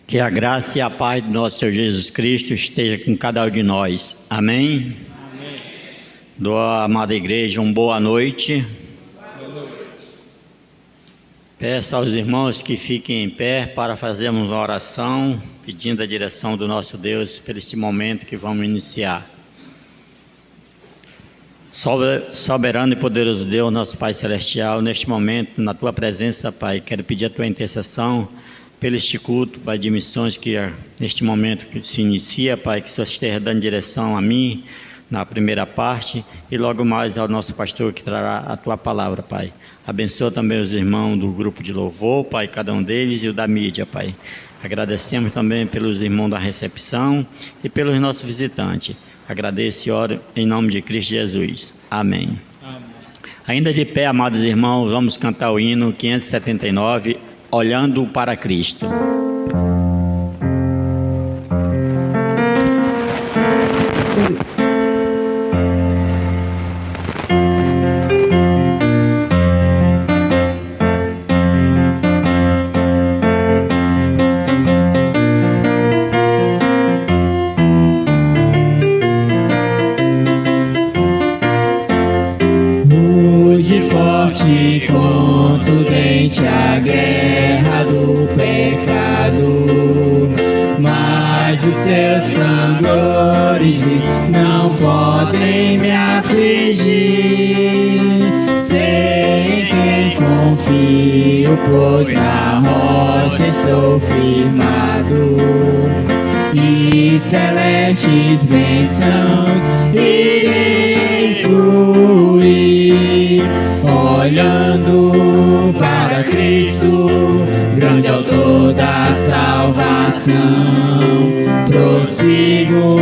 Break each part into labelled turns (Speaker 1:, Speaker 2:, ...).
Speaker 1: Que a graça e a paz do nosso Senhor Jesus Cristo esteja com cada um de nós. Amém? Amém. Dou à amada igreja uma boa noite. Boa noite. Peço aos irmãos que fiquem em pé para fazermos uma oração, pedindo a direção do nosso Deus para esse momento que vamos iniciar. Soberano e poderoso Deus, nosso Pai Celestial, neste momento, na Tua presença, Pai, quero pedir a Tua intercessão pelo este culto, Pai, de missões que neste momento que se inicia, Pai, que o Senhor esteja dando direção a mim na primeira parte e logo mais ao nosso pastor que trará a Tua palavra, Pai. Abençoa também os irmãos do grupo de louvor, Pai, cada um deles e o da mídia, Pai. Agradecemos também pelos irmãos da recepção e pelos nossos visitantes. Agradeço e oro em nome de Cristo Jesus. Amém. Amém. Ainda de pé, amados irmãos, vamos cantar o hino 579, Olhando para Cristo.
Speaker 2: Forte, contundente a guerra do pecado, mas os seus clamores não podem me afligir. Sei em quem confio, pois na rocha estou firmado, e celestes bênçãos irei fluir, olhando para Cristo, grande autor da salvação. Prossigo,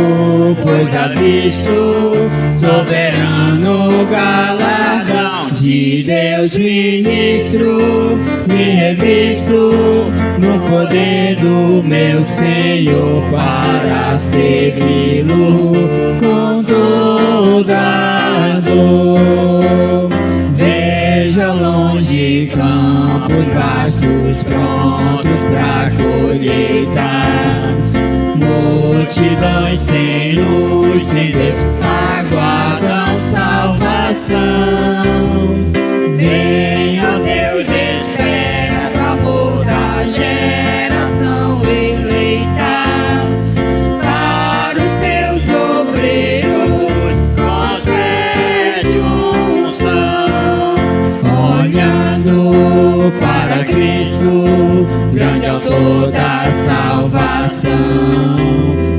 Speaker 2: pois avisto soberano galardão de Deus ministro, me revisto no poder do meu Senhor para servi-lo com toda a dor. Vejo ao longe campos vastos prontos pra colheita, multidões sem luz, sem Deus, aguardam salvação. Venha, ó Deus, desperta, amor da geração eleita, para os teus obreiros concede unção. Olhando para Cristo, grande autor da salvação,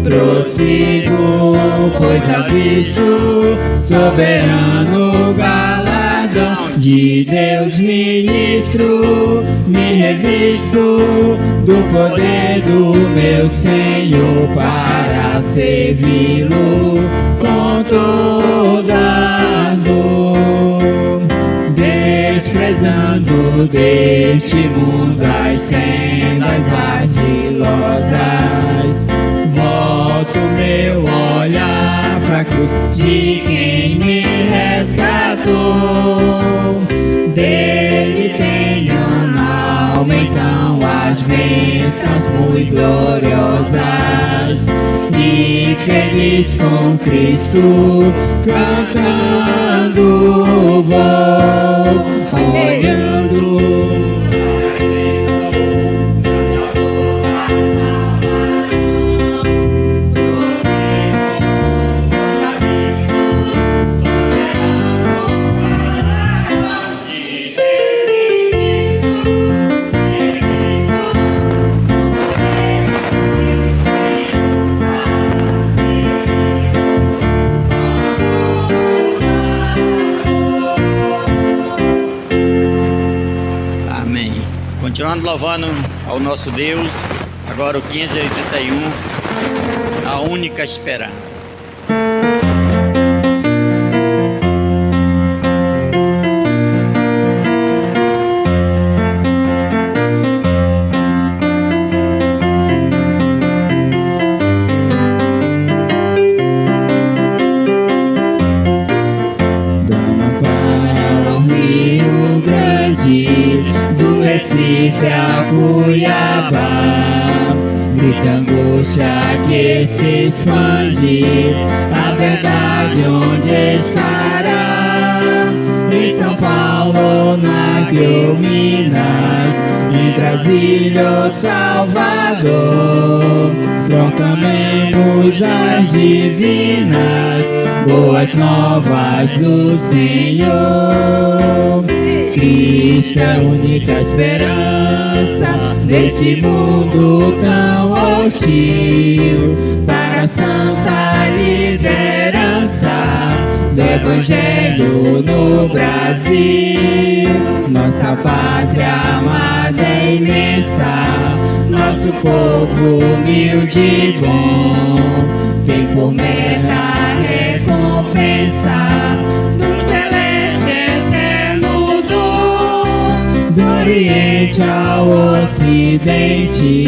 Speaker 2: prossigo, pois avisto soberano galardão de Deus ministro, me revisto do poder do meu Senhor para servi-lo com toda a dor. Desprezando deste mundo as sendas ardilosas, volto meu olhar pra cruz de quem me resgatou. Dele tenho na alma então as bênçãos muito gloriosas, e feliz com Cristo cantando vou, olhando.
Speaker 1: Continuando louvando ao nosso Deus, agora o 581, a única esperança.
Speaker 2: Recife a Cuiabá, grita angústia que se expande, a verdade onde estará? Em São Paulo, no Acre ou Minas, em Brasília ou Salvador, proclamemos as divinas boas novas do Senhor. Cristo é a única esperança deste mundo tão hostil, para a santa liderança do Evangelho no Brasil. Nossa pátria amada é imensa, nosso povo humilde e bom, tem por meta a recompensa do celeste eterno dom. Do Oriente ao Ocidente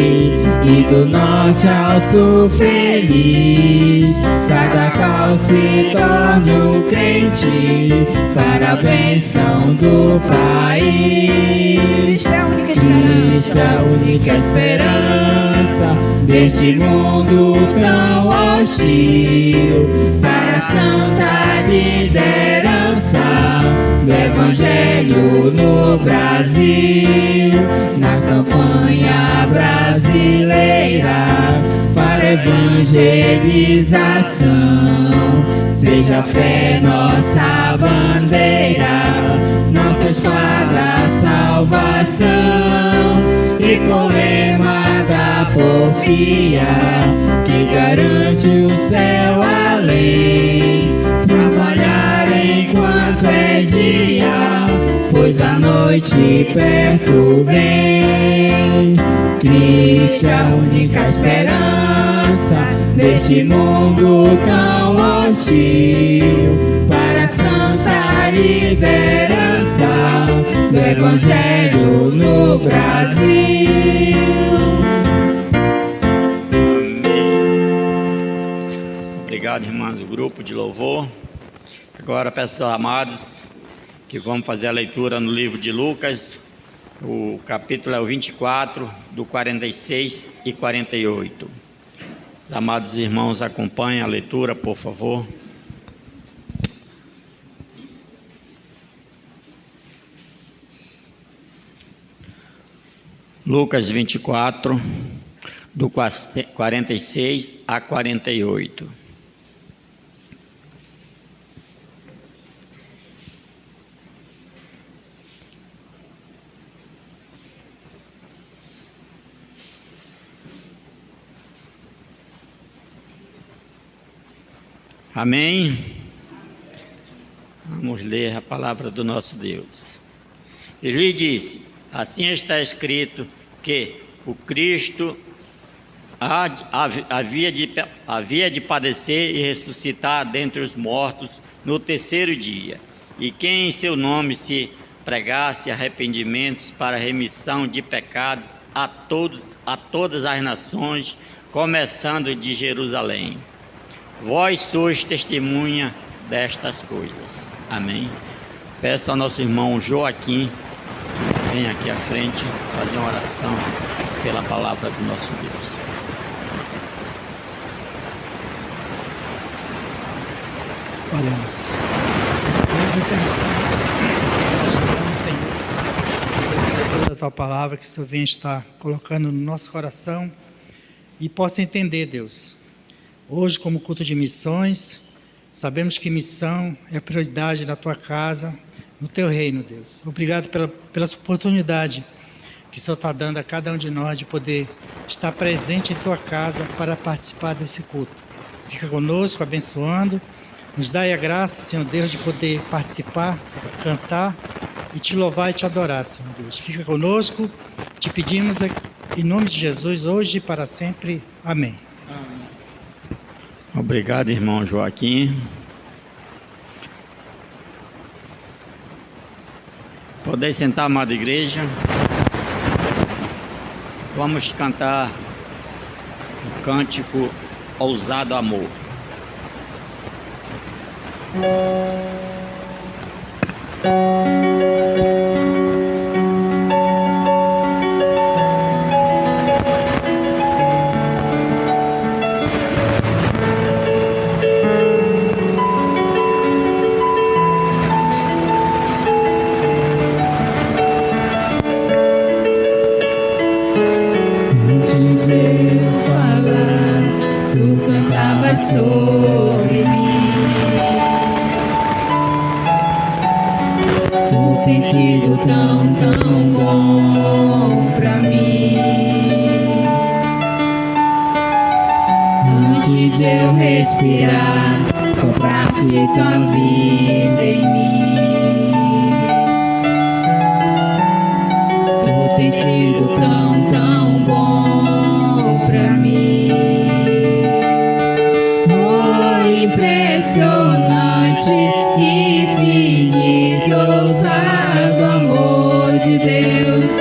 Speaker 2: e do Norte ao Sul feliz, cada qual se torne um crente para a bênção do país. Cristo é a única esperança deste mundo tão hostil, para a santa liderança do Evangelho no Brasil. Na campanha brasileira para a evangelização, seja a fé nossa bandeira, nossa espada salvação, e com o lema da porfia que garante o céu além, trabalhar enquanto é dia, pois a noite perto vem. Cristo é a única esperança deste mundo tão hostil, para a santa liderança do Evangelho no Brasil.
Speaker 1: Obrigado, irmãos do grupo de louvor. Agora peço aos amados que vamos fazer a leitura no livro de Lucas. O capítulo é o 24, do 46 e 48. Os amados irmãos acompanhem a leitura, por favor. Lucas 24, do 46 a 48. Amém? Vamos ler a palavra do nosso Deus. Ele lhe disse: assim está escrito que o Cristo havia de padecer e ressuscitar dentre os mortos no terceiro dia, e quem em seu nome se pregasse arrependimentos para remissão de pecados a todas as nações, começando de Jerusalém. Vós sois testemunha destas coisas. Amém. Peço ao nosso irmão Joaquim que venha aqui à frente fazer uma oração pela palavra do nosso Deus.
Speaker 3: Oremos. Deus eterno, Senhor, pela tua palavra que o Senhor vem estar colocando no nosso coração e possa entender, Deus. Hoje, como culto de missões, sabemos que missão é a prioridade da tua casa, no teu reino, Deus. Obrigado pela oportunidade que o Senhor está dando a cada um de nós de poder estar presente em tua casa para participar desse culto. Fica conosco, abençoando. Nos dai a graça, Senhor Deus, de poder participar, cantar e te louvar e te adorar, Senhor Deus. Fica conosco, te pedimos em nome de Jesus, hoje e para sempre. Amém.
Speaker 1: Obrigado, irmão Joaquim. Podem sentar, amada igreja. Vamos cantar o cântico Ousado Amor.
Speaker 2: Antes de eu falar, tu cantavas sobre mim. Tu tens sido tão, tão bom pra mim. Antes de eu respirar, sopraste tua vida em mim. Tu tens sido tão, tão bom pra mim. Oh, impressionante, infinito, ousado amor de Deus.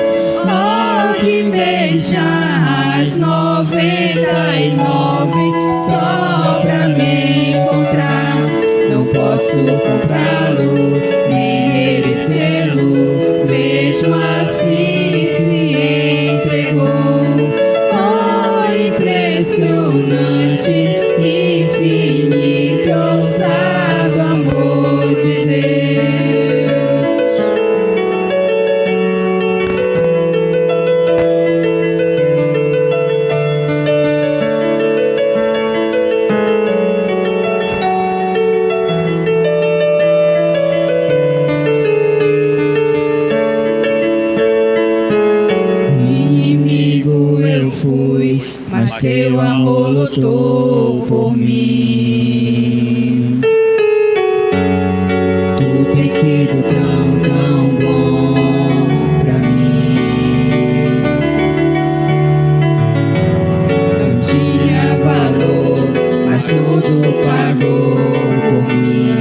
Speaker 2: Oh, que deixa as 99 só pra me encontrar. Não posso comprá-lo, nem merecê-lo, mesmo assim se entregou. Oh, impressionante, infinito, ousado amor de Deus. Inimigo eu fui, mas teu amor lutou por mim. Tu tens sido tão, tão bom pra mim. Não tinha valor, mas tudo pagou por mim.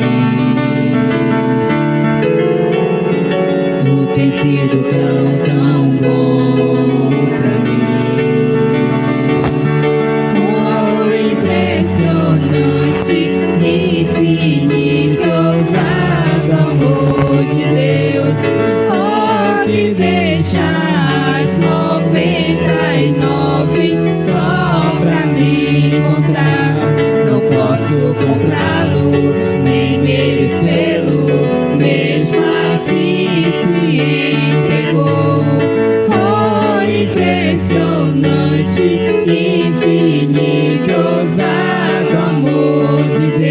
Speaker 2: Tu tens sido tão, tão bom pra mim. Oh, impressionante, infinito, ousado amor de Deus. Oh, que deixa as 99 só pra me encontrar. Não posso comprá-lo, nem merecê-lo, mesmo assim se entregou. Oh, impressionante, infinito, ousado amor de Deus.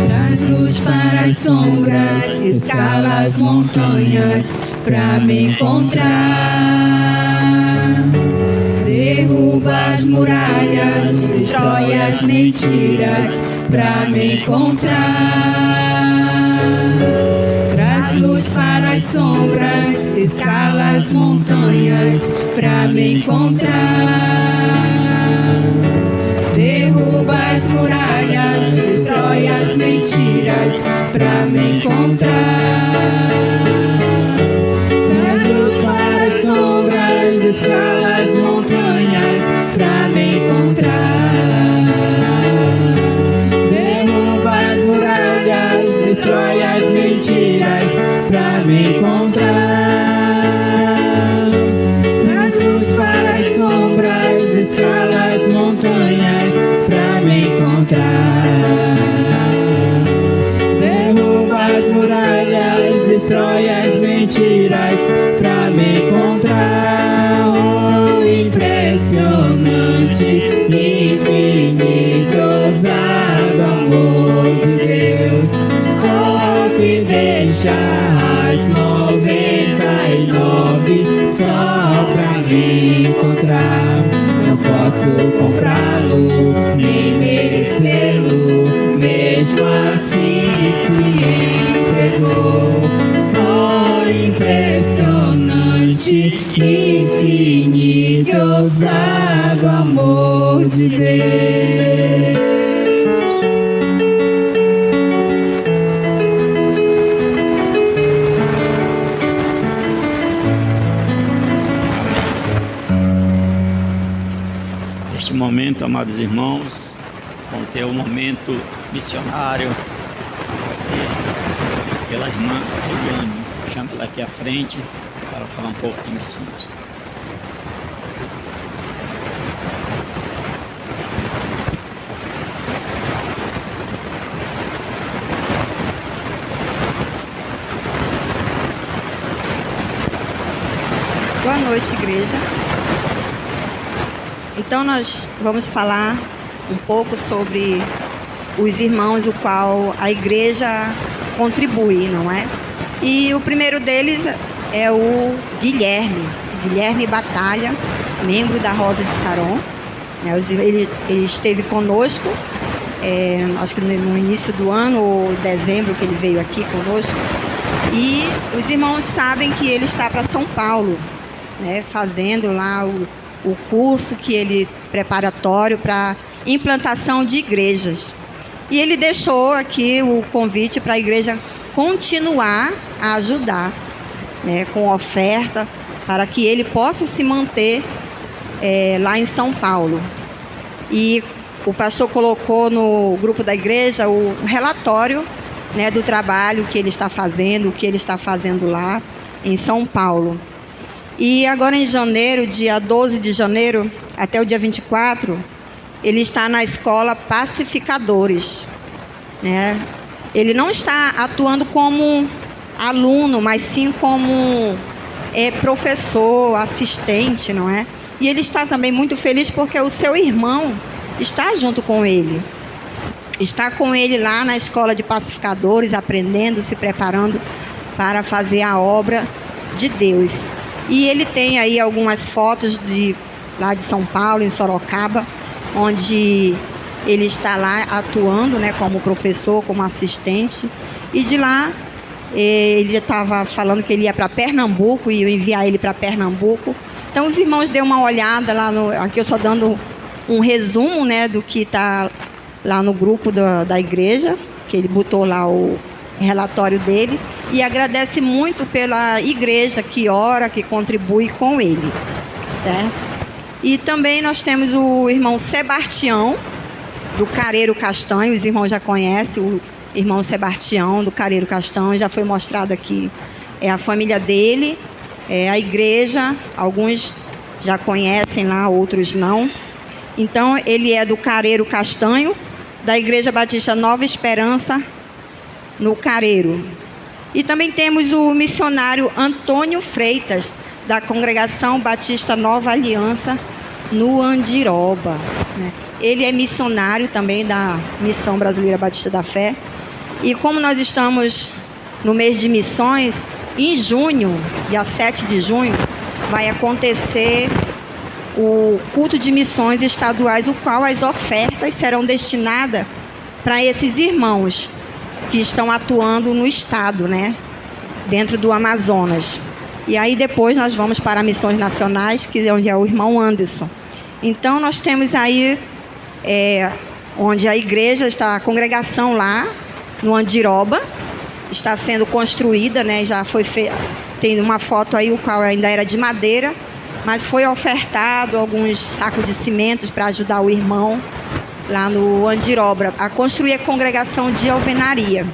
Speaker 2: Traz luz para as sombras, escala as montanhas pra me encontrar. Derruba as muralhas, destrói as mentiras pra me encontrar. Traz luz para as sombras, escala as montanhas pra me encontrar. Derruba as muralhas, destrói as mentiras pra me encontrar. Traz luz para as sombras, escala as montanhas pra me encontrar. Derruba as muralhas, destrói as mentiras pra me encontrar. Traz luz para as sombras, escala as montanhas pra me encontrar. Derruba as muralhas, destrói as mentiras pra me encontrar. Oh, impressionante, infinito, ousado amor de Deus. Oh, que deixa as 99 só pra me encontrar. Não posso comprá-lo, nem merecê-lo, mesmo assim se entregou. Oh, impressionante, infinito, ousado amor de Deus.
Speaker 1: Neste momento, amados irmãos, vão ter um momento missionário vai ser pela irmã Eliane. Chama ela aqui à frente. para falar um pouco de missões.
Speaker 4: Boa noite, igreja. Então nós vamos falar um pouco sobre os irmãos o qual a igreja contribui, não é? E o primeiro deles é o Guilherme Batalha, membro da Rosa de Saron. Ele esteve conosco, acho que no início do ano, ou dezembro, que ele veio aqui conosco. E os irmãos sabem que ele está para São Paulo, né, fazendo lá o curso que ele preparatório para implantação de igrejas. E ele deixou aqui o convite para a igreja continuar a ajudar, né, com oferta, para que ele possa se manter lá em São Paulo. E o pastor colocou no grupo da igreja o relatório, né, do trabalho que ele está fazendo, o que ele está fazendo lá em São Paulo. E agora em janeiro, dia 12 de janeiro, até o dia 24, ele está na escola Pacificadores, né? Ele não está atuando como aluno, mas sim como professor, assistente, não é? E ele está também muito feliz porque o seu irmão está junto com ele. Está com ele lá na escola de pacificadores, aprendendo, se preparando para fazer a obra de Deus. E ele tem aí algumas fotos lá de São Paulo, em Sorocaba, onde ele está lá atuando, né, como professor, como assistente. E de lá, ele estava falando que ele ia para Pernambuco e eu enviar ele para Pernambuco. Então, os irmãos dêem uma olhada lá aqui eu só dando um resumo, né, do que está lá no grupo da igreja, que ele botou lá o relatório dele, e agradece muito pela igreja que ora, que contribui com ele, certo? E também nós temos o irmão Sebastião, do Careiro Castanho. Os irmãos já conhecem o irmão Sebastião, do Careiro Castanho, já foi mostrado aqui a família dele, a igreja, alguns já conhecem lá, outros não. Então, ele é do Careiro Castanho, da Igreja Batista Nova Esperança, no Careiro. E também temos o missionário Antônio Freitas, da Congregação Batista Nova Aliança, no Andiroba, né? Ele é missionário também da Missão Brasileira Batista da Fé. E como nós estamos no mês de missões, em junho, dia 7 de junho, vai acontecer o culto de missões estaduais, o qual as ofertas serão destinadas para esses irmãos que estão atuando no estado, né, dentro do Amazonas. E aí depois nós vamos para missões nacionais, que é onde é o irmão Anderson. Então nós temos aí onde a igreja está, a congregação lá no Andiroba está sendo construída, né, já foi feita. Tem uma foto aí, o qual ainda era de madeira, mas foi ofertado alguns sacos de cimentos para ajudar o irmão lá no Andiroba a construir a congregação de alvenaria.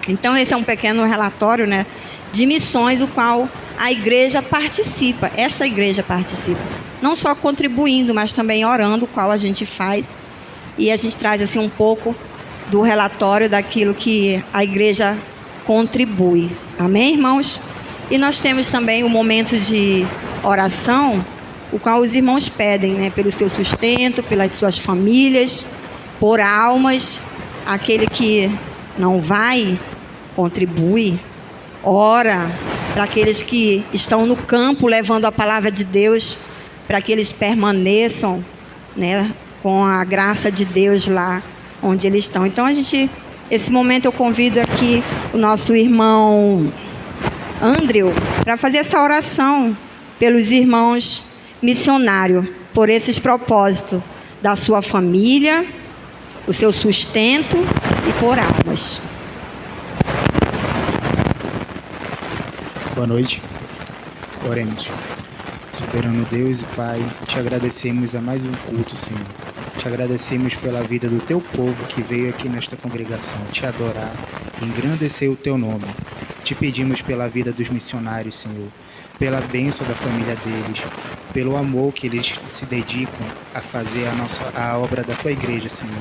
Speaker 4: Então esse é um pequeno relatório, né, de missões, o qual a igreja participa, esta igreja participa, não só contribuindo, mas também orando, o qual a gente faz, e a gente traz assim um pouco do relatório daquilo que a igreja contribui. Amém, irmãos? E nós temos também o momento de oração, o qual os irmãos pedem, né, pelo seu sustento, pelas suas famílias, por almas. Aquele que não vai, contribui, ora para aqueles que estão no campo levando a palavra de Deus, para que eles permaneçam, né, com a graça de Deus lá onde eles estão. Então esse momento eu convido aqui o nosso irmão Andrew para fazer essa oração pelos irmãos missionários, por esses propósitos da sua família, o seu sustento e por almas.
Speaker 5: Boa noite. Oremos. Soberano Deus e Pai, te agradecemos a mais um culto, Senhor. Te agradecemos pela vida do teu povo que veio aqui nesta congregação te adorar, engrandecer o teu nome. Te pedimos pela vida dos missionários, Senhor. pela bênção da família deles, pelo amor que eles se dedicam a fazer a obra da Tua igreja, Senhor.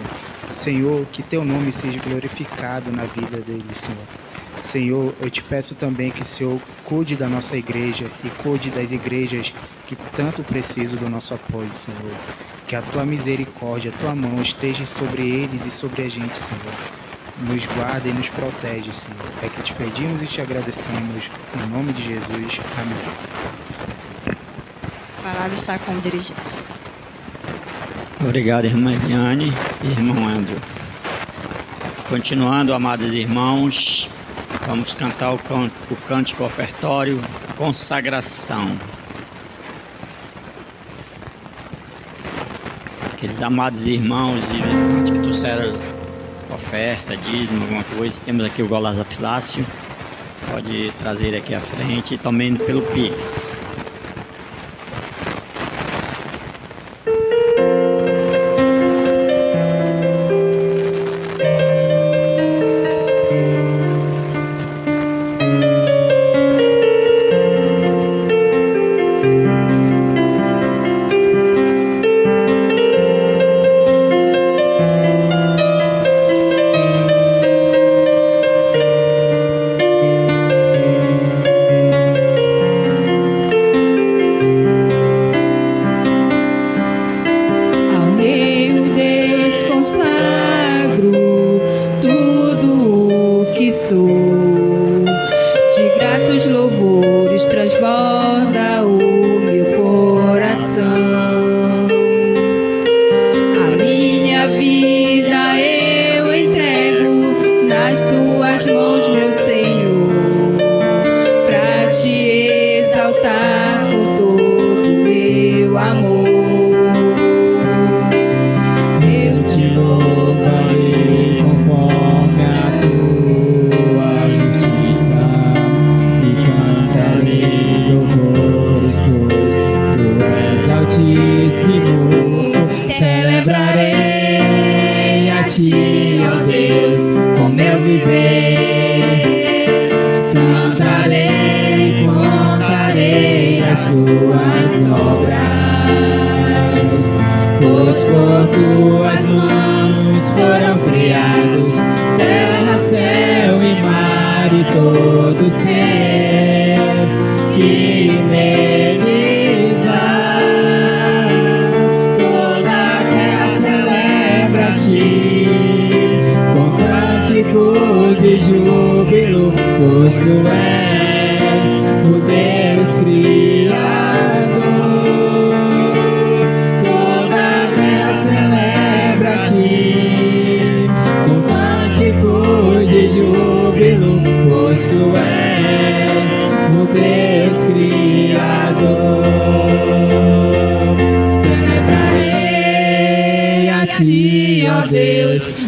Speaker 5: Senhor, que Teu nome seja glorificado na vida deles, Senhor. Senhor, eu te peço também que o Senhor cuide da nossa igreja e cuide das igrejas que tanto precisam do nosso apoio, Senhor. Que a Tua misericórdia, a Tua mão esteja sobre eles e sobre a gente, Senhor. Nos guarda e nos protege, Senhor. É que te pedimos e te agradecemos. Em nome de Jesus. Amém.
Speaker 4: A palavra está com o dirigente.
Speaker 1: Obrigado, irmã Eliane e irmão Andrew. Continuando, amados irmãos, vamos cantar o cântico ofertório, consagração. Aqueles amados irmãos e visitantes que trouxeram oferta, dízimo, alguma coisa, temos aqui o gasofilácio, pode trazer aqui à frente, também pelo Pix.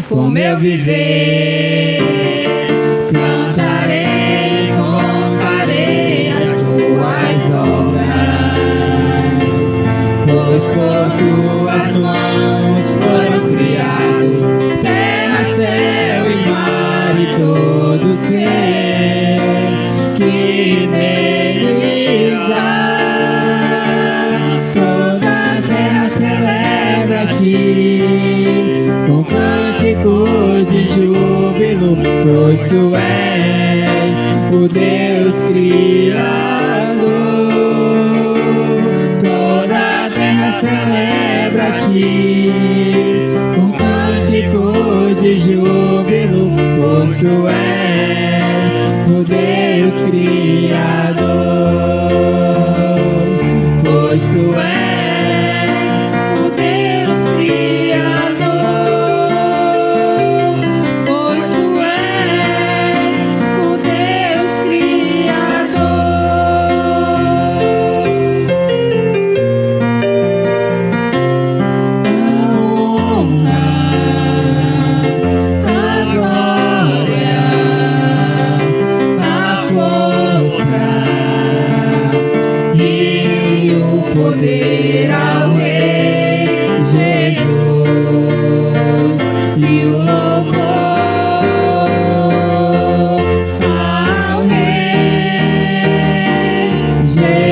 Speaker 2: Como eu viver, cantarei, contarei as tuas obras, pois por tuas mãos foram criados terra, céu e mar e todo ser que neles há. Toda a terra celebra a ti com cânticos de júbilo, pois tu és o Deus Criador. Toda a terra celebra a ti com cânticos de júbilo, pois tu és o Deus Criador. Pois tu és o Deus Criador, pois tu és o Deus Criador. A honra, a glória, a força e o poder ao Rei Jesus e o louvor ao Rei Jesus.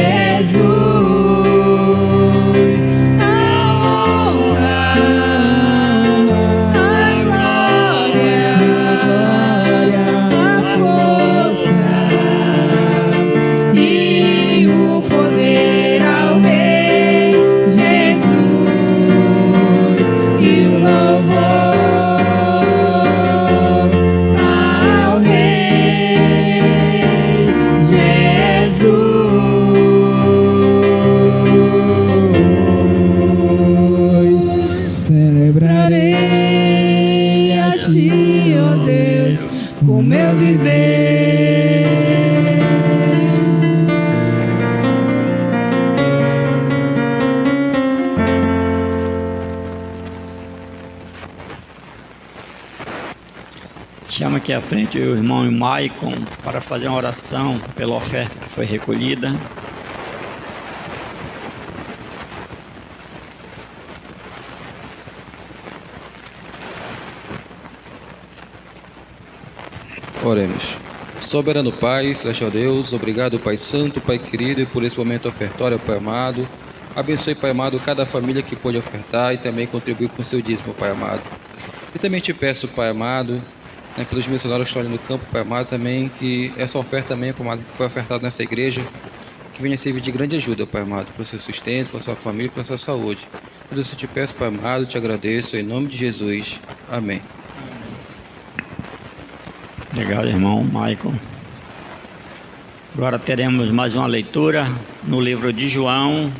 Speaker 1: Chama aqui à frente o irmão Maicon para fazer uma oração pela oferta que foi recolhida.
Speaker 6: Oremos. Soberano Pai, celestial Deus, obrigado, Pai Santo, Pai querido, por esse momento ofertório, Pai amado. Abençoe, Pai amado, cada família que pôde ofertar e também contribuir com o seu dízimo, Pai amado. E também te peço, Pai amado, pelos missionários que estão ali no campo, Pai amado, também que essa oferta também, Pai amado, que foi ofertada nessa igreja, que venha servir de grande ajuda, Pai amado, para o seu sustento, para a sua família, para a sua saúde. Por isso eu te peço, Pai amado, te agradeço, em nome de Jesus. Amém.
Speaker 1: Obrigado, irmão Michael. Agora teremos mais uma leitura no livro de João,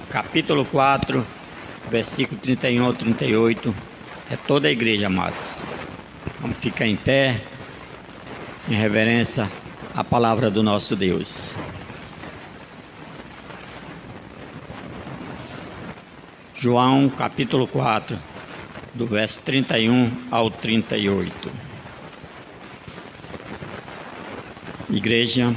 Speaker 1: capítulo 4, versículo 31 ao 38. É toda a igreja, amados. Vamos ficar em pé, em reverência à palavra do nosso Deus. João, capítulo 4, do verso 31 ao 38. Igreja.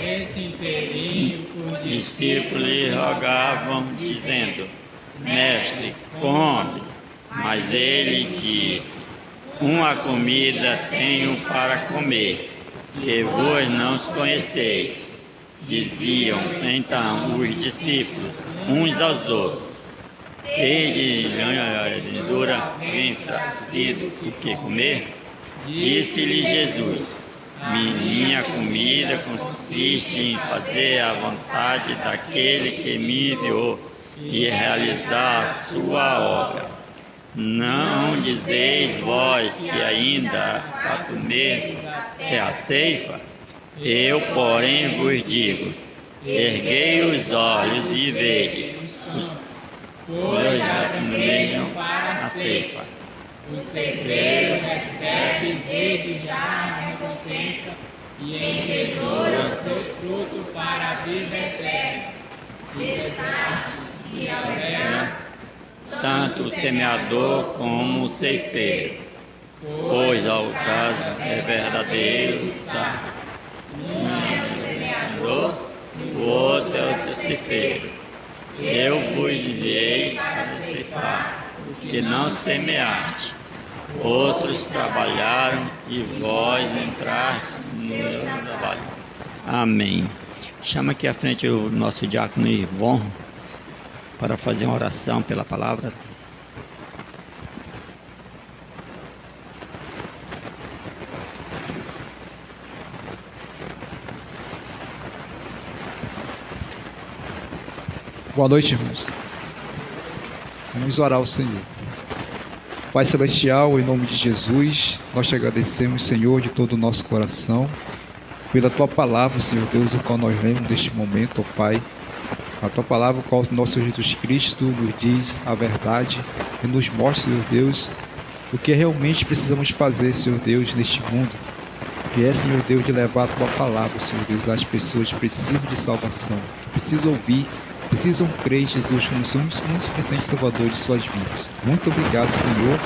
Speaker 2: Esse inteirinho por
Speaker 1: Discípulos lhe rogavam, dizendo: Mestre, come. Mas ele disse: Uma comida tenho para comer, que vós não os conheceis. Diziam então os discípulos uns aos outros: Tede dura bem trazido o que comer? Disse-lhe Jesus: Minha comida consiste em fazer a vontade daquele que me enviou e realizar a sua obra. Não dizeis vós que ainda a comer é a ceifa? Eu, porém, vos digo: erguei os olhos e vede, pois já planejam para a ceifa.
Speaker 2: o ceifeiro recebe desde já a recompensa e entesoura o seu fruto para a vida eterna. Desastre-se ao errar,
Speaker 1: tanto o semeador como o ceifeiro, pois ao caso é verdadeiro, um é o semeador, o outro é o ceifeiro. Eu vos enviei para ceifar o que não semeaste. Outros trabalharam e vós entrastes no meu trabalho. Amém. Chama aqui à frente o nosso diácono Ivon para fazer uma oração pela palavra.
Speaker 7: Boa noite, irmãos. Vamos orar ao Senhor. Pai Celestial, em nome de Jesus, nós te agradecemos, Senhor, de todo o nosso coração, pela Tua palavra, Senhor Deus, o qual nós lemos neste momento, ó Pai. A Tua palavra, o qual o nosso Jesus Cristo nos diz a verdade e nos mostra, Senhor Deus, o que realmente precisamos fazer, Senhor Deus, neste mundo. Que é, Senhor Deus, de levar a Tua palavra, Senhor Deus, às pessoas que precisam de salvação, que precisam ouvir, precisam crer em Jesus como um suficiente Salvador de suas vidas. Muito obrigado, Senhor,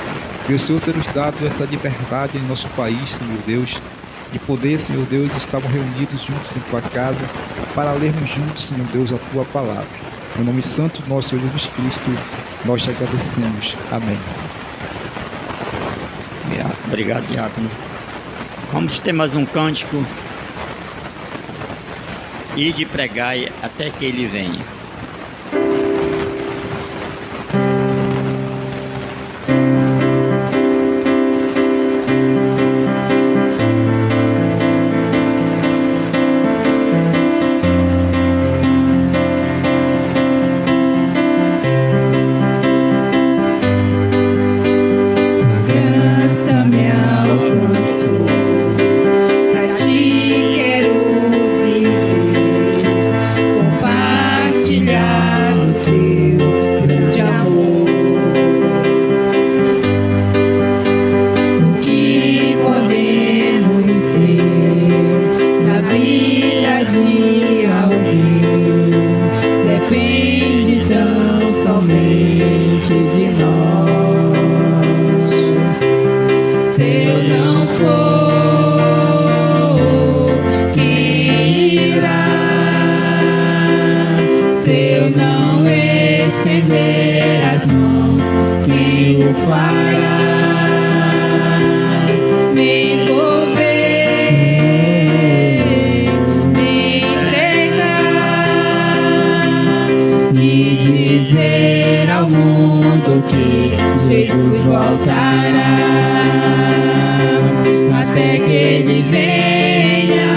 Speaker 7: por o Senhor ter nos dado essa liberdade em nosso país, Senhor Deus, de poder, Senhor Deus, estarmos reunidos juntos em Tua casa para lermos juntos, Senhor Deus, a Tua palavra. Em nome santo do nosso Senhor Jesus Cristo, nós te agradecemos. Amém.
Speaker 1: Obrigado, diácono. Vamos ter mais um cântico. Ide pregai até que ele venha.
Speaker 2: Pra ti quero viver, compartilhar estender as mãos, quem o fará? Me envolver, me entregar e dizer ao mundo que Jesus voltará, até que Ele venha,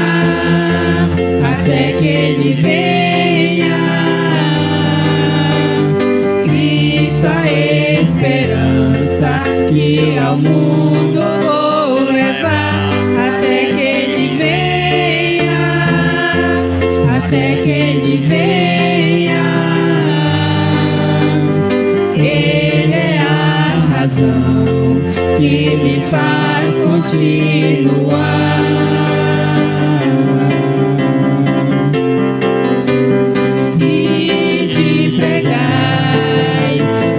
Speaker 2: até que Ele venha. Cristo a esperança que ao mundo vou levar, até que Ele venha, até que Ele venha. Ele é a razão que me faz continuar. E de pregar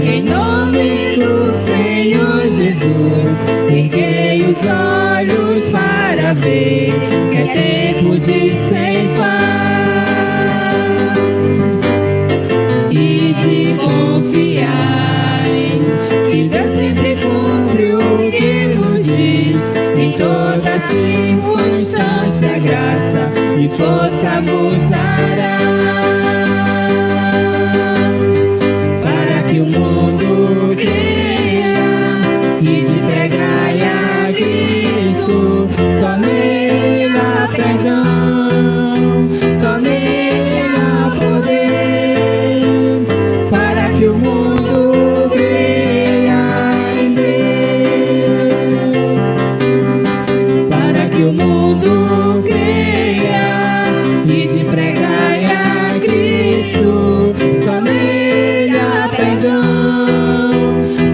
Speaker 2: em nome do Senhor Jesus, erguei os olhos para ver que é tempo de ceifar e de confiar que Deus sempre cumpre o que nos diz. Em toda circunstância, graça e força vos dará, para que o mundo creia e de pregai a Cristo. Só nele há perdão, só nele há poder, para que o mundo creia em Deus, para que o mundo creia e de pregai a Cristo. Só nele há perdão,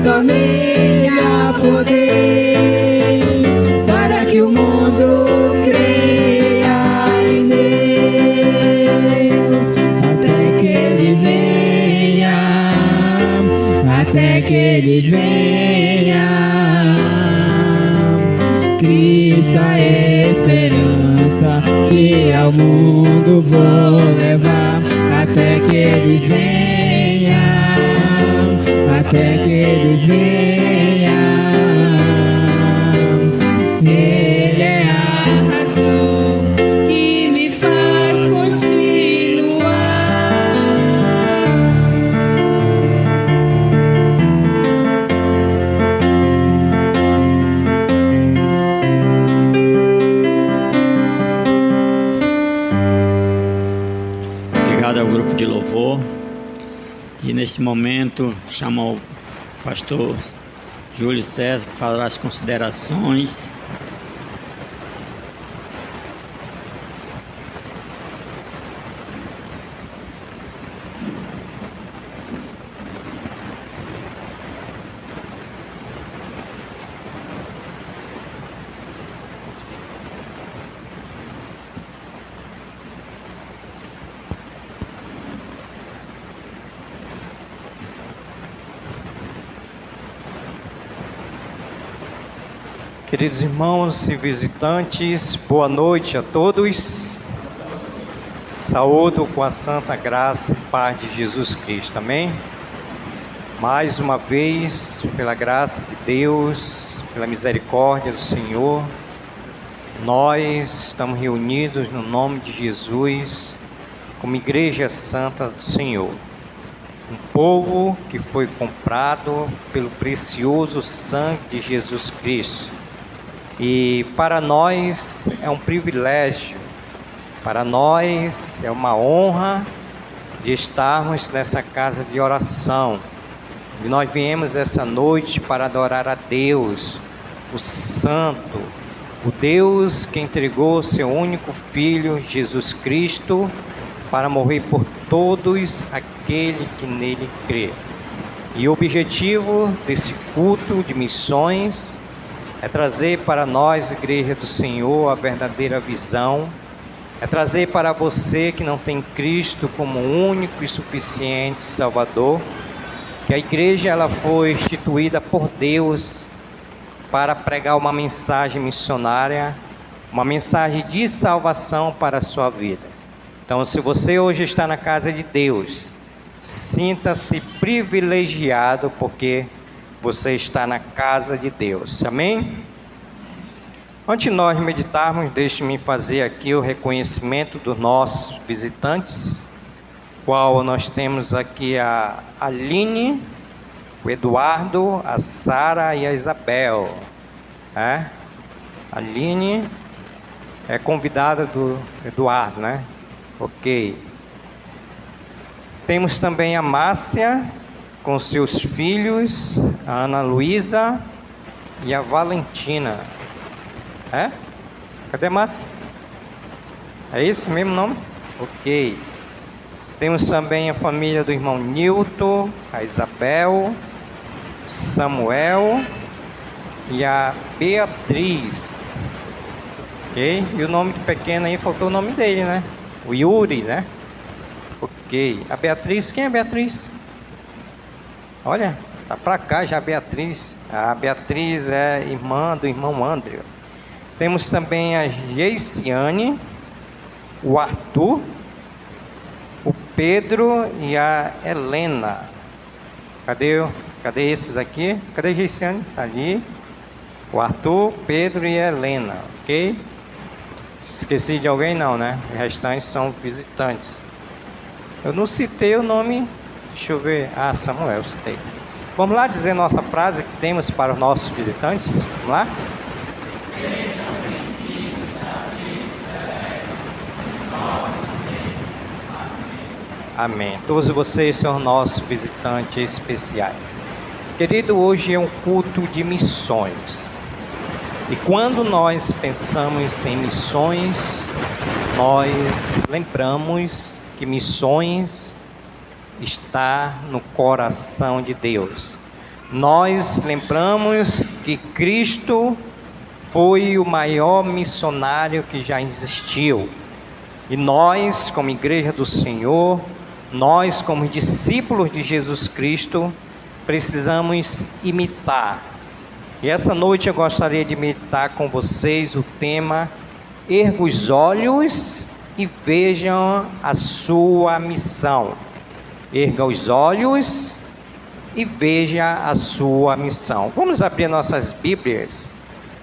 Speaker 2: só nele há poder, para que o mundo creia em Deus, até que Ele venha, até que Ele venha. Cristo a esperança que ao mundo vou levar, até que Ele venha, até que Ele venha. Ele é a razão que me faz continuar.
Speaker 1: Obrigado ao grupo de louvor. E neste momento chamo o pastor Júlio César, que fará as considerações.
Speaker 8: Queridos irmãos e visitantes, boa noite a todos. Saúdo com a santa graça e paz de Jesus Cristo, amém? Mais uma vez, pela graça de Deus, pela misericórdia do Senhor, nós estamos reunidos no nome de Jesus, como Igreja Santa do Senhor. Um povo que foi comprado pelo precioso sangue de Jesus Cristo. E para nós é um privilégio, para nós é uma honra de estarmos nessa casa de oração. E nós viemos essa noite para adorar a Deus, o Santo, o Deus que entregou seu único Filho, Jesus Cristo, para morrer por todos aquele que nele crê. E o objetivo desse culto de missões é trazer para nós, Igreja do Senhor, a verdadeira visão, é trazer para você que não tem Cristo como único e suficiente Salvador, que a igreja ela foi instituída por Deus para pregar uma mensagem missionária, uma mensagem de salvação para a sua vida. Então, se você hoje está na casa de Deus, Sinta-se privilegiado porque você está na casa de Deus. Amém? Antes de nós meditarmos, deixe-me fazer aqui o reconhecimento dos nossos visitantes, qual nós temos aqui a Aline, o Eduardo, a Sara e a Isabel. A Aline é convidada do Eduardo, né? Ok. Temos também a Márcia, com seus filhos, a Ana Luísa e a Valentina. Cadê a Márcia? É esse mesmo nome? Ok. Temos também a família do irmão Nilton, a Isabel, Samuel e a Beatriz. Ok? E o nome do pequeno aí, faltou o nome dele, né? O Yuri, né? Ok. A Beatriz, quem é a Beatriz? Olha, tá pra cá já a Beatriz. A Beatriz é irmã do irmão André. Temos também a Geiciane, o Arthur, o Pedro e a Helena. Cadê esses aqui? Cadê a Geiciane? Tá ali. O Arthur, Pedro e a Helena, ok? Esqueci de alguém? Não, né? Os restantes são visitantes. Eu não citei o nome. Deixa eu ver. Samuel, eu citei. Vamos lá dizer nossa frase que temos para os nossos visitantes? Vamos lá? Amém. Todos vocês são nossos visitantes especiais. Querido, hoje é um culto de missões. E quando nós pensamos em missões, nós lembramos que missões está no coração de Deus. Nós lembramos que Cristo foi o maior missionário que já existiu. E nós, como Igreja do Senhor, nós, como discípulos de Jesus Cristo, precisamos imitar. E essa noite eu gostaria de meditar com vocês o tema: erga os olhos e vejam a sua missão. Erga os olhos e veja a sua missão. Vamos abrir nossas Bíblias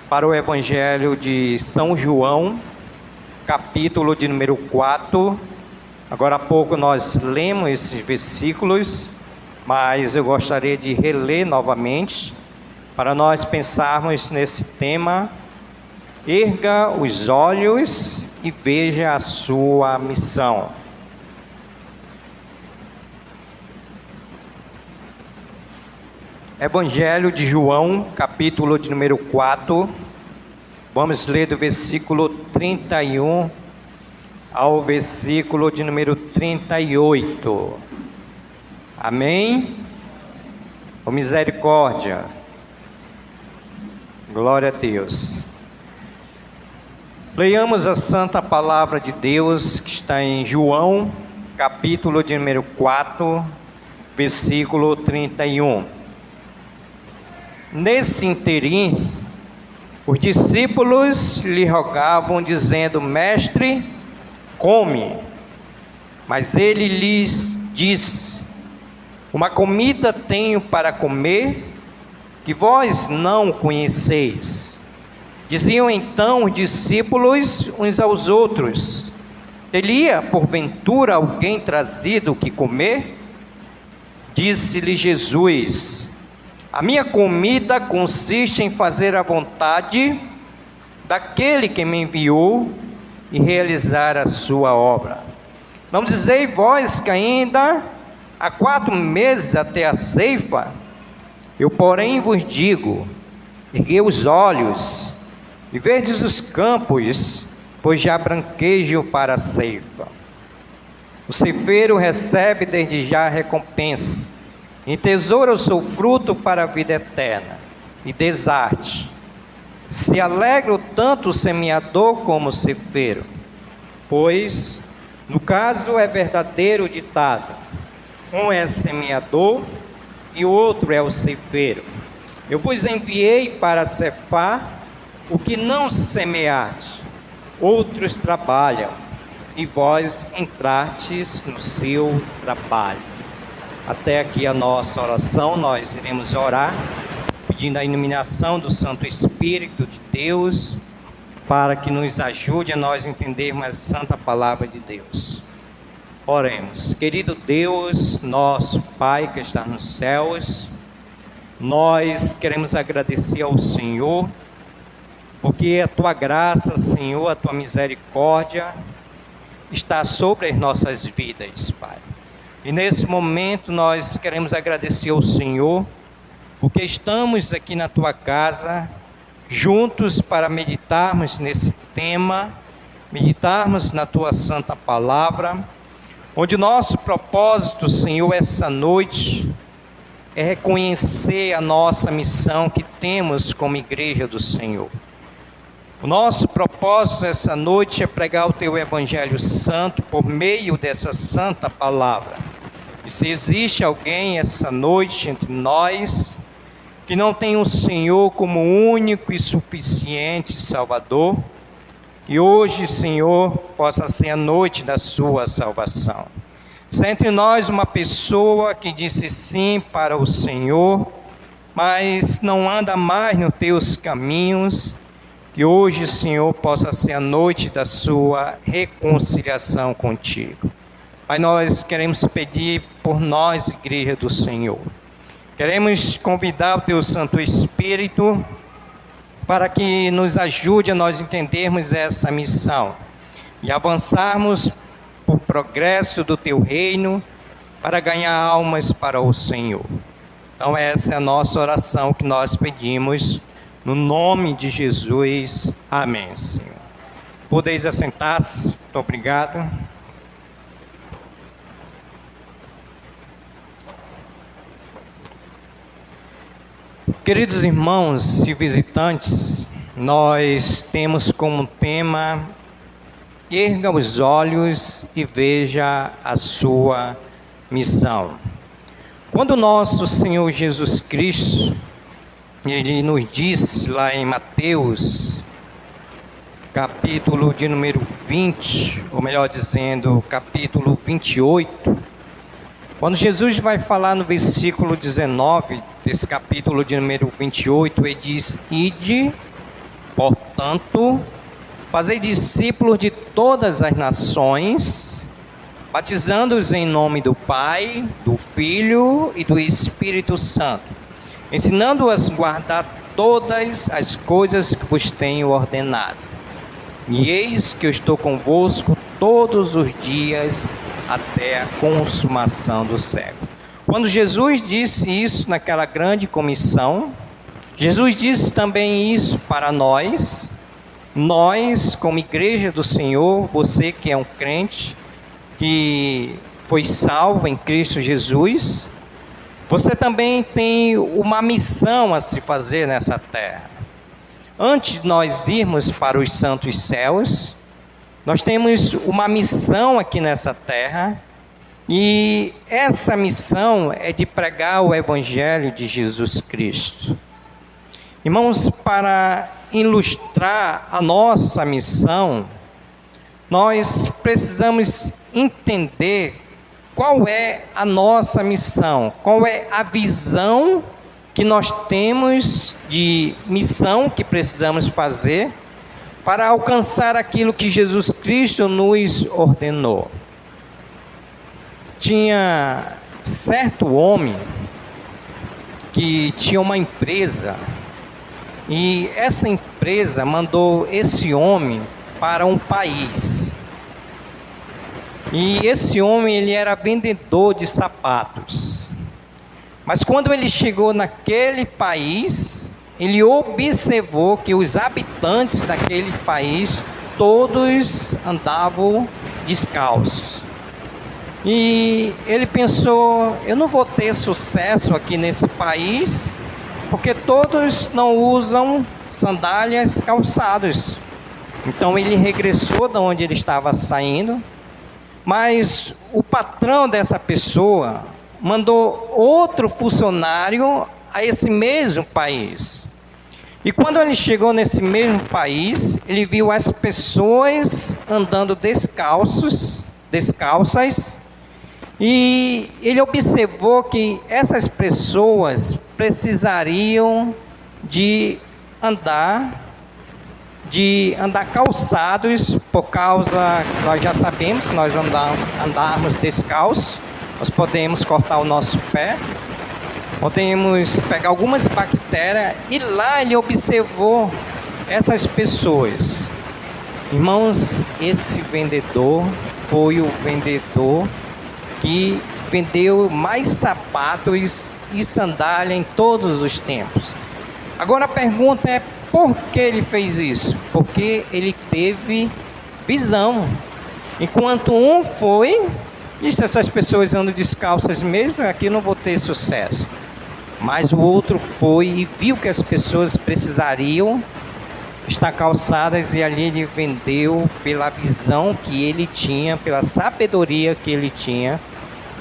Speaker 8: para o Evangelho de São João, capítulo de número 4. Agora há pouco nós lemos esses versículos, mas eu gostaria de reler novamente para nós pensarmos nesse tema: erga os olhos e veja a sua missão. Evangelho de João, capítulo de número 4, vamos ler do versículo 31 ao versículo de número 38. Amém? Oh, misericórdia. Glória a Deus. Leiamos a santa palavra de Deus que está em João, capítulo de número 4, versículo 31. Nesse interim, os discípulos lhe rogavam, dizendo: Mestre, come. Mas ele lhes disse: uma comida tenho para comer, que vós não conheceis. Diziam então os discípulos uns aos outros: teria porventura alguém trazido o que comer? Disse-lhe Jesus: a minha comida consiste em fazer a vontade daquele que me enviou e realizar a sua obra. Não dizei vós que ainda há 4 meses até a ceifa? Eu, porém, vos digo: erguei os olhos e vedes os campos, pois já branquejam para a ceifa. O ceifeiro recebe desde já a recompensa, entesoura o seu fruto para a vida eterna, e desarte. Se alegra tanto o semeador como o ceifeiro, pois, no caso, é verdadeiro o ditado: um é semeador e o outro é o ceifeiro. Eu vos enviei para ceifar o que não semeaste, outros trabalham, e vós entrastes no seu trabalho. Até aqui a nossa oração, nós iremos orar, pedindo a iluminação do Santo Espírito de Deus, para que nos ajude a nós entendermos a santa palavra de Deus. Oremos. Querido Deus, nosso Pai que está nos céus, nós queremos agradecer ao Senhor, porque a Tua graça, Senhor, a Tua misericórdia está sobre as nossas vidas, Pai. E nesse momento nós queremos agradecer ao Senhor, porque estamos aqui na Tua casa, juntos para meditarmos nesse tema, meditarmos na Tua santa palavra, onde o nosso propósito, Senhor, essa noite é reconhecer a nossa missão que temos como igreja do Senhor. O nosso propósito essa noite é pregar o Teu Evangelho Santo por meio dessa santa palavra. E se existe alguém essa noite entre nós que não tem o Senhor como único e suficiente Salvador, que hoje, Senhor, possa ser a noite da sua salvação. Se entre nós uma pessoa que disse sim para o Senhor, mas não anda mais nos teus caminhos, que hoje, Senhor, possa ser a noite da sua reconciliação contigo. Pai, nós queremos pedir por nós, Igreja do Senhor. Queremos convidar o Teu Santo Espírito para que nos ajude a nós entendermos essa missão e avançarmos por progresso do Teu reino para ganhar almas para o Senhor. Então essa é a nossa oração que nós pedimos no nome de Jesus. Amém, Senhor. Podeis assentar-se. Muito obrigado. Queridos irmãos e visitantes, nós temos como tema: erga os olhos e veja a sua missão. Quando nosso Senhor Jesus Cristo, Ele nos diz lá em Mateus, capítulo de número 20, ou melhor dizendo, capítulo 28, quando Jesus vai falar no versículo 19 desse capítulo de número 28, Ele diz: ide, portanto, fazei discípulos de todas as nações, batizando-os em nome do Pai, do Filho e do Espírito Santo, ensinando-os a guardar todas as coisas que vos tenho ordenado. E eis que eu estou convosco todos os dias até a consumação do século. Quando Jesus disse isso naquela grande comissão, Jesus disse também isso para nós, como igreja do Senhor, você que é um crente, que foi salvo em Cristo Jesus, você também tem uma missão a se fazer nessa terra. Antes de nós irmos para os santos céus, nós temos uma missão aqui nessa terra, e essa missão é de pregar o Evangelho de Jesus Cristo. Irmãos, para ilustrar a nossa missão, nós precisamos entender qual é a nossa missão, qual é a visão que nós temos de missão que precisamos fazer para alcançar aquilo que Jesus Cristo nos ordenou. Tinha certo homem que tinha uma empresa, e essa empresa mandou esse homem para um país. E esse homem, ele era vendedor de sapatos. Mas quando ele chegou naquele país, ele observou que os habitantes daquele país, todos andavam descalços. E ele pensou: eu não vou ter sucesso aqui nesse país, porque todos não usam sandálias, calçados. Então ele regressou de onde ele estava saindo, mas o patrão dessa pessoa mandou outro funcionário a esse mesmo país. E quando ele chegou nesse mesmo país, ele viu as pessoas andando descalças, E ele observou que essas pessoas precisariam de andar calçados, por causa, nós já sabemos, se nós andarmos descalços, nós podemos cortar o nosso pé, podemos pegar algumas bactérias, e lá ele observou essas pessoas. Irmãos, esse vendedor foi o vendedor que vendeu mais sapatos e sandália em todos os tempos. Agora a pergunta é, por que ele fez isso? Porque ele teve visão. Enquanto um foi, disse, essas pessoas andam descalças mesmo, aqui não vou ter sucesso. Mas o outro foi e viu que as pessoas precisariam estar calçadas, e ali ele vendeu pela visão que ele tinha, pela sabedoria que ele tinha.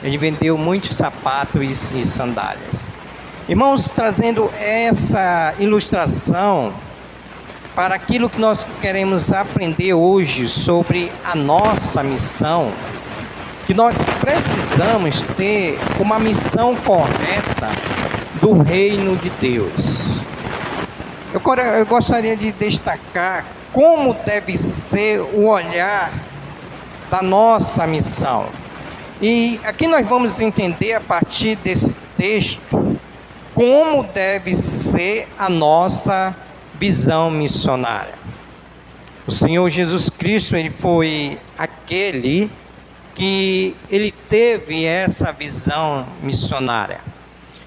Speaker 8: Ele vendeu muitos sapatos e sandálias. Irmãos, trazendo essa ilustração para aquilo que nós queremos aprender hoje sobre a nossa missão, que nós precisamos ter uma missão correta do reino de Deus. Eu gostaria de destacar como deve ser o olhar da nossa missão. E aqui nós vamos entender a partir desse texto como deve ser a nossa visão missionária. O Senhor Jesus Cristo, ele foi aquele que ele teve essa visão missionária.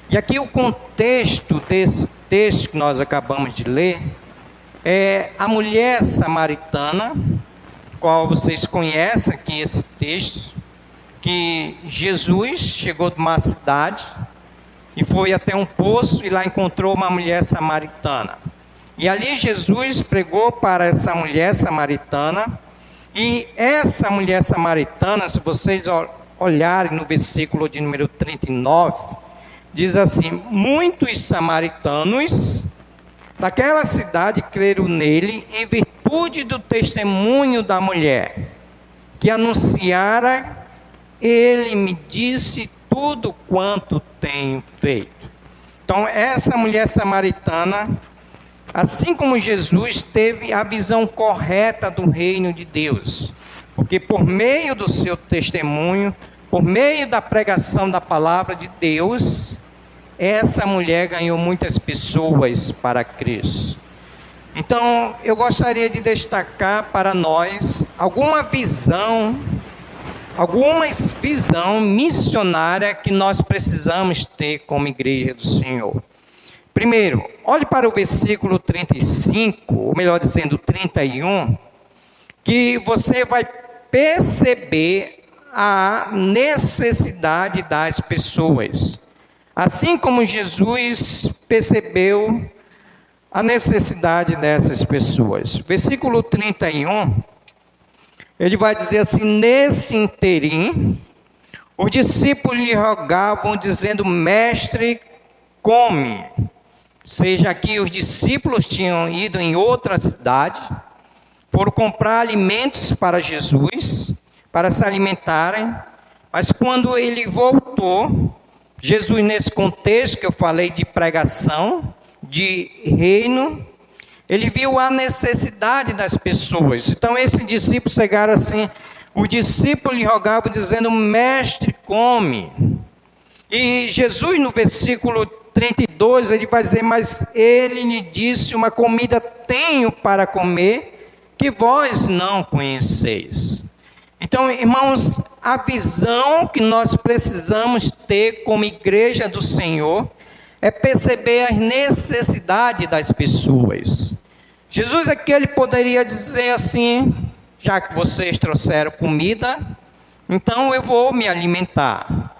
Speaker 8: E aqui o contexto desse texto que nós acabamos de ler é a mulher samaritana, qual vocês conhecem aqui esse texto, que Jesus chegou de uma cidade e foi até um poço e lá encontrou uma mulher samaritana. E ali Jesus pregou para essa mulher samaritana, e essa mulher samaritana, se vocês olharem no versículo de número 39, diz assim: muitos samaritanos daquela cidade creram nele em virtude do testemunho da mulher, que anunciara: ele me disse tudo quanto tenho feito. Então essa mulher samaritana, assim como Jesus, teve a visão correta do reino de Deus, porque por meio do seu testemunho, por meio da pregação da palavra de Deus, essa mulher ganhou muitas pessoas para Cristo. Então eu gostaria de destacar para nós alguma visão missionária que nós precisamos ter como igreja do Senhor. Primeiro, olhe para o versículo 35, ou melhor dizendo, 31, que você vai perceber a necessidade das pessoas. Assim como Jesus percebeu a necessidade dessas pessoas. Versículo 31, ele vai dizer assim: nesse interim, os discípulos lhe rogavam, dizendo: mestre, come. Seja aqui os discípulos tinham ido em outra cidade, foram comprar alimentos para Jesus, para se alimentarem, mas quando ele voltou, Jesus, nesse contexto que eu falei de pregação, de reino, ele viu a necessidade das pessoas. Então esses discípulos chegaram assim, os discípulos lhe rogavam dizendo: mestre, come. E Jesus no versículo 32, ele vai dizer: mas ele lhe disse, uma comida tenho para comer, que vós não conheceis. Então, irmãos, a visão que nós precisamos ter como igreja do Senhor é perceber as necessidades das pessoas. Jesus aqui ele poderia dizer assim: já que vocês trouxeram comida, então eu vou me alimentar.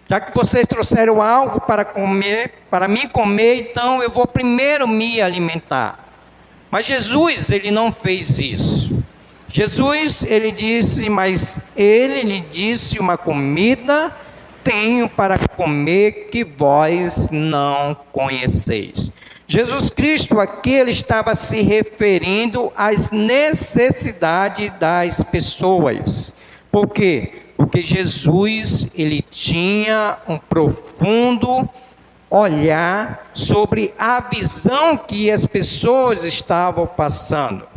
Speaker 8: Já que vocês trouxeram algo para comer, para mim comer, então eu vou primeiro me alimentar. Mas Jesus, ele não fez isso. Jesus, ele disse: mas ele lhe disse, uma comida tenho para comer que vós não conheceis. Jesus Cristo aqui, ele estava se referindo às necessidades das pessoas. Por quê? Porque Jesus, ele tinha um profundo olhar sobre a visão que as pessoas estavam passando.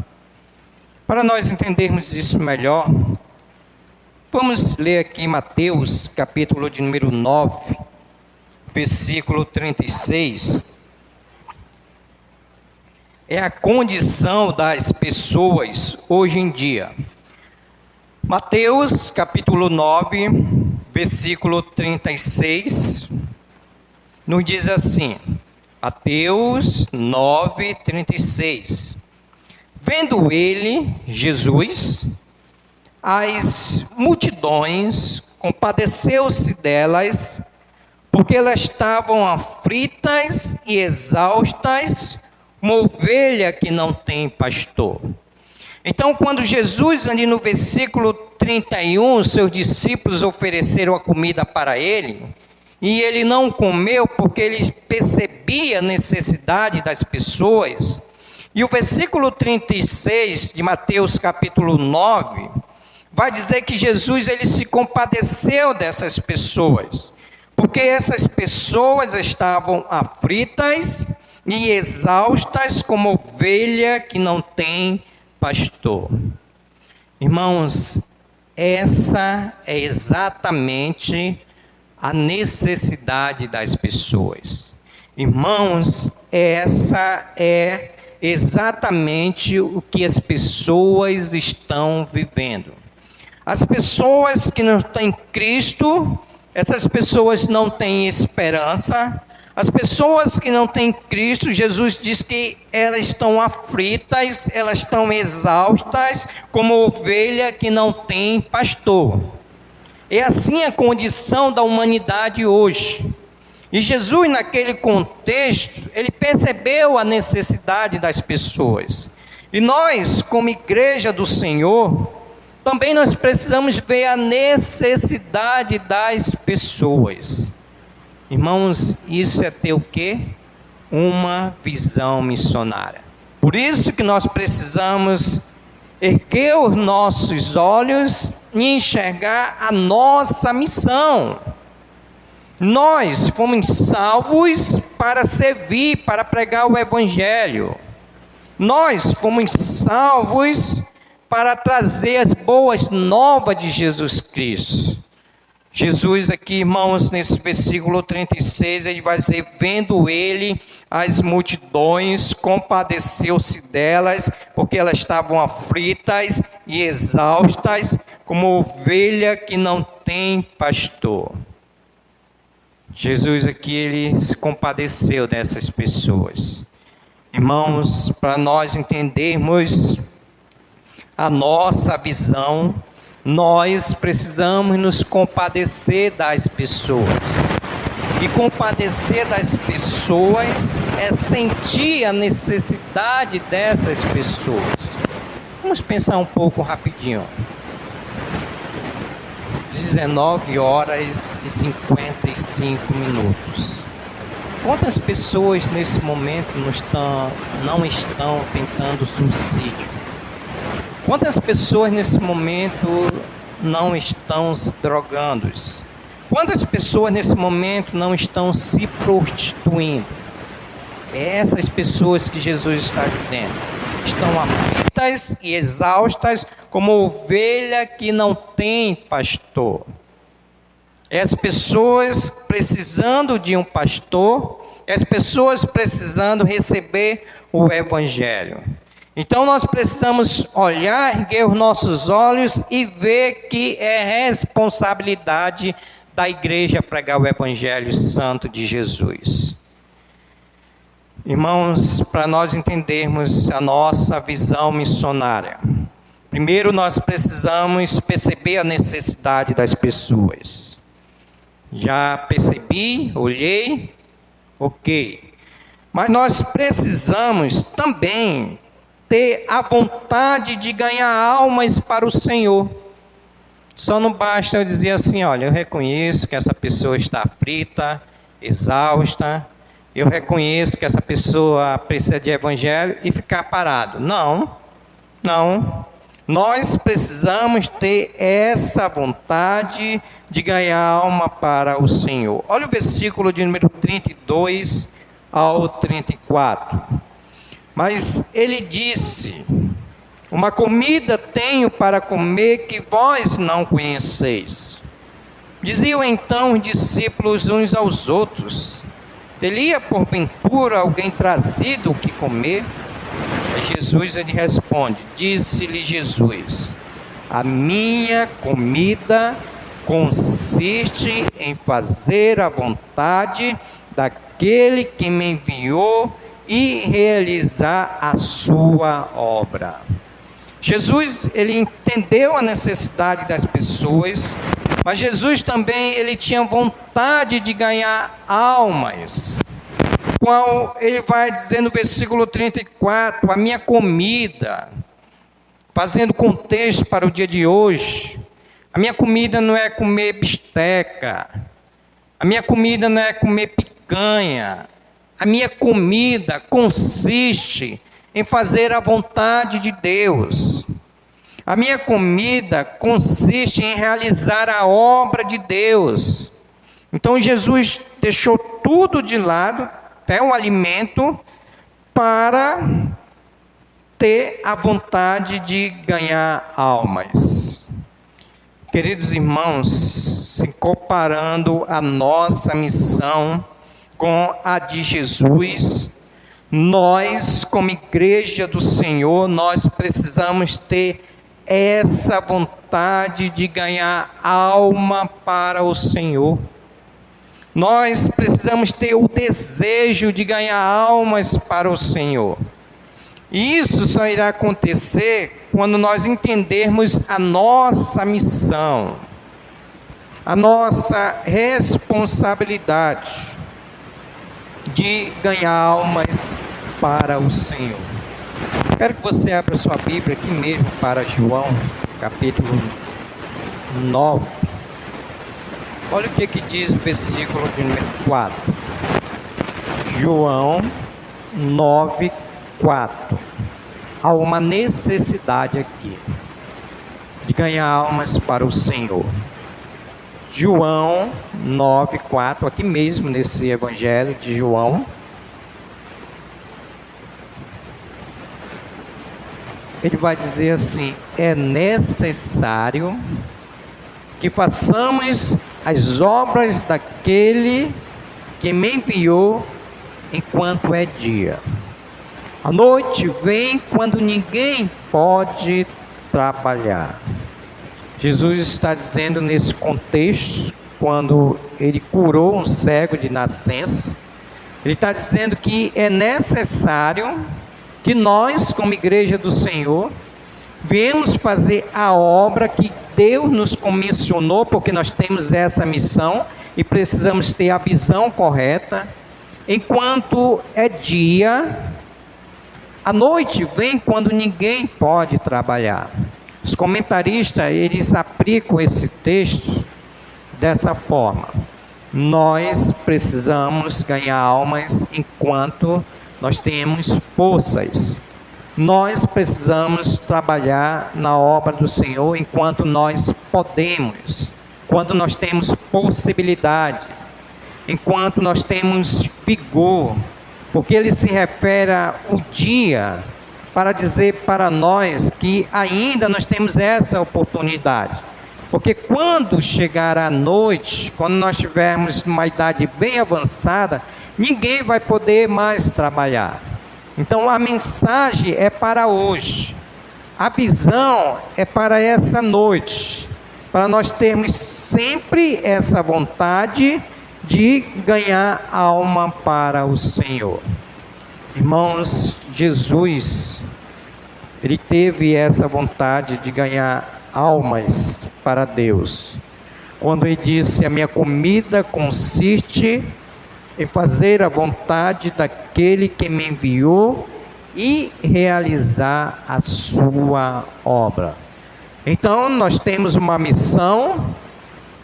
Speaker 8: Para nós entendermos isso melhor, vamos ler aqui Mateus, capítulo de número 9, versículo 36. É a condição das pessoas hoje em dia. Mateus, capítulo 9, versículo 36, nos diz assim, Mateus 9, 36. Vendo ele, Jesus, as multidões, compadeceu-se delas, porque elas estavam aflitas e exaustas, como ovelha que não tem pastor. Então, quando Jesus, ali no versículo 31, seus discípulos ofereceram a comida para ele, e ele não comeu porque ele percebia a necessidade das pessoas, e o versículo 36 de Mateus capítulo 9, vai dizer que Jesus, ele se compadeceu dessas pessoas, porque essas pessoas estavam aflitas e exaustas como ovelha que não tem pastor. Irmãos, essa é exatamente a necessidade das pessoas. Irmãos, essa é exatamente o que as pessoas estão vivendo. As pessoas que não têm Cristo, essas pessoas não têm esperança. As pessoas que não têm Cristo, Jesus diz que elas estão aflitas, elas estão exaustas, como ovelha que não tem pastor. É assim a condição da humanidade hoje. E Jesus, naquele contexto, ele percebeu a necessidade das pessoas. E nós, como igreja do Senhor, também nós precisamos ver a necessidade das pessoas. Irmãos, isso é ter o quê? Uma visão missionária. Por isso que nós precisamos erguer os nossos olhos e enxergar a nossa missão. Nós fomos salvos para servir, para pregar o Evangelho. Nós fomos salvos para trazer as boas novas de Jesus Cristo. Jesus aqui, irmãos, nesse versículo 36, ele vai dizer, vendo ele as multidões, compadeceu-se delas, porque elas estavam aflitas e exaustas, como ovelha que não tem pastor. Jesus aqui, ele se compadeceu dessas pessoas. Irmãos, para nós entendermos a nossa visão, nós precisamos nos compadecer das pessoas. E compadecer das pessoas é sentir a necessidade dessas pessoas. Vamos pensar um pouco rapidinho. 19 horas e 55 minutos. Quantas pessoas nesse momento não estão tentando suicídio? Quantas pessoas nesse momento não estão se drogando? Quantas pessoas nesse momento não estão se prostituindo? É essas pessoas que Jesus está dizendo. Estão aflitas e exaustas como ovelha que não tem pastor. As pessoas precisando de um pastor, as pessoas precisando receber o Evangelho. Então nós precisamos olhar, erguer os nossos olhos e ver que é responsabilidade da igreja pregar o Evangelho Santo de Jesus. Irmãos, para nós entendermos a nossa visão missionária, primeiro nós precisamos perceber a necessidade das pessoas. Já percebi, olhei, ok. Mas nós precisamos também ter a vontade de ganhar almas para o Senhor. Só não basta eu dizer assim, olha, eu reconheço que essa pessoa está aflita, exausta, eu reconheço que essa pessoa precisa de evangelho e ficar parado. Não. Nós precisamos ter essa vontade de ganhar alma para o Senhor. Olha o versículo de número 32 ao 34. Mas ele disse: uma comida tenho para comer que vós não conheceis. Diziam então os discípulos uns aos outros: teria porventura alguém trazido o que comer? E Jesus ele responde: disse-lhe Jesus: a minha comida consiste em fazer a vontade daquele que me enviou e realizar a sua obra. Jesus, ele entendeu a necessidade das pessoas, mas Jesus também, ele tinha vontade de ganhar almas. Qual ele vai dizer no versículo 34, a minha comida, fazendo contexto para o dia de hoje, a minha comida não é comer bisteca, a minha comida não é comer picanha, a minha comida consiste em fazer a vontade de Deus. A minha comida consiste em realizar a obra de Deus. Então Jesus deixou tudo de lado, até o alimento, para ter a vontade de ganhar almas. Queridos irmãos, se comparando a nossa missão com a de Jesus, nós, como igreja do Senhor, nós precisamos ter essa vontade de ganhar alma para o Senhor. Nós precisamos ter o desejo de ganhar almas para o Senhor. E isso só irá acontecer quando nós entendermos a nossa missão, a nossa responsabilidade de ganhar almas para o Senhor. Quero que você abra sua Bíblia aqui mesmo para João, capítulo 9. Olha o que diz o versículo de número 4. João 9, 4. Há uma necessidade aqui de ganhar almas para o Senhor. João 9, 4, aqui mesmo nesse Evangelho de João. Ele vai dizer assim: é necessário que façamos as obras daquele que me enviou enquanto é dia. A noite vem quando ninguém pode trabalhar. Jesus está dizendo nesse contexto, quando ele curou um cego de nascença, ele está dizendo que é necessário que nós, como igreja do Senhor, viemos fazer a obra que Deus nos comissionou, porque nós temos essa missão e precisamos ter a visão correta. Enquanto é dia, a noite vem quando ninguém pode trabalhar. Os comentaristas, eles aplicam esse texto dessa forma: nós precisamos ganhar almas enquanto nós temos forças. Nós precisamos trabalhar na obra do Senhor enquanto nós podemos, quando nós temos possibilidade, enquanto nós temos vigor, porque ele se refere ao dia para dizer para nós que ainda nós temos essa oportunidade. Porque quando chegar a noite, quando nós tivermos uma idade bem avançada, ninguém vai poder mais trabalhar. Então a mensagem é para hoje, a visão é para essa noite, para nós termos sempre essa vontade de ganhar alma para o Senhor. Irmãos, Jesus, ele teve essa vontade de ganhar almas para Deus, quando ele disse: a minha comida consiste em fazer a vontade daquele que me enviou e realizar a sua obra. Então nós temos uma missão,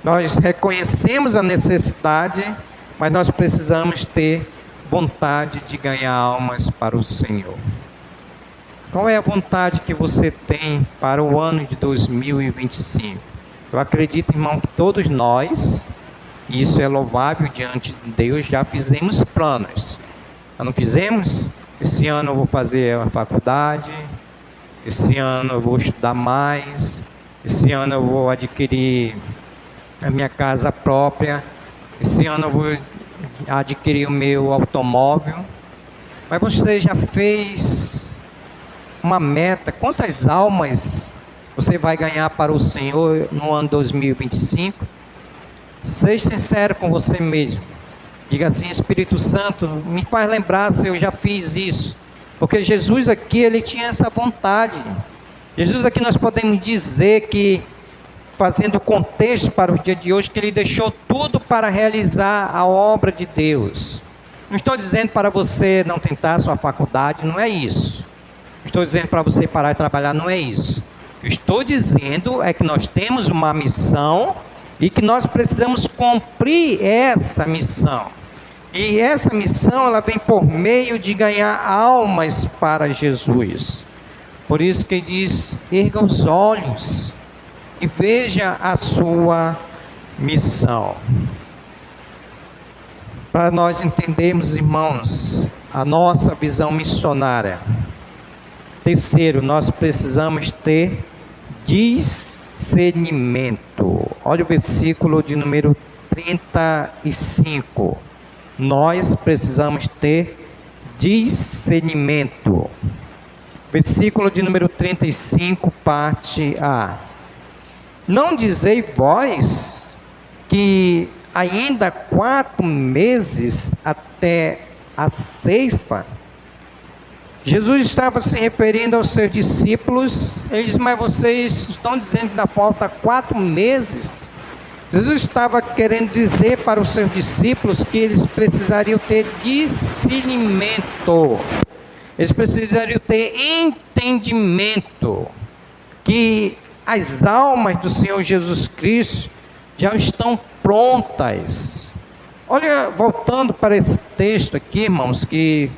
Speaker 8: nós reconhecemos a necessidade, mas nós precisamos ter vontade de ganhar almas para o Senhor. Qual é a vontade que você tem para o ano de 2025? Eu acredito, irmão, que todos nós, e isso é louvável diante de Deus, já fizemos planos. Já não fizemos? Esse ano eu vou fazer a faculdade, esse ano eu vou estudar mais, esse ano eu vou adquirir a minha casa própria, esse ano eu vou adquirir o meu automóvel. Mas você já fez uma meta? Quantas almas você vai ganhar para o Senhor no ano 2025? Seja sincero com você mesmo. Diga assim: Espírito Santo, me faz lembrar se eu já fiz isso. Porque Jesus aqui, ele tinha essa vontade. Jesus aqui nós podemos dizer que, fazendo contexto para o dia de hoje, que ele deixou tudo para realizar a obra de Deus. Não estou dizendo para você não tentar a sua faculdade, não é isso. Não estou dizendo para você parar de trabalhar, não é isso. O que estou dizendo é que nós temos uma missão e que nós precisamos cumprir essa missão. E essa missão, ela vem por meio de ganhar almas para Jesus. Por isso que ele diz: erga os olhos e veja a sua missão. Para nós entendermos, irmãos, a nossa visão missionária. Terceiro, nós precisamos ter discernimento. Olha o versículo de número 35. Nós precisamos ter discernimento. Versículo de número 35, parte A. Não dizei vós que ainda 4 meses até a ceifa? Jesus estava se referindo aos seus discípulos. Ele diz: mas vocês estão dizendo que ainda falta 4 meses? Jesus estava querendo dizer para os seus discípulos que eles precisariam ter discernimento. Eles precisariam ter entendimento que as almas do Senhor Jesus Cristo já estão prontas. Olha, voltando para esse texto aqui, irmãos, que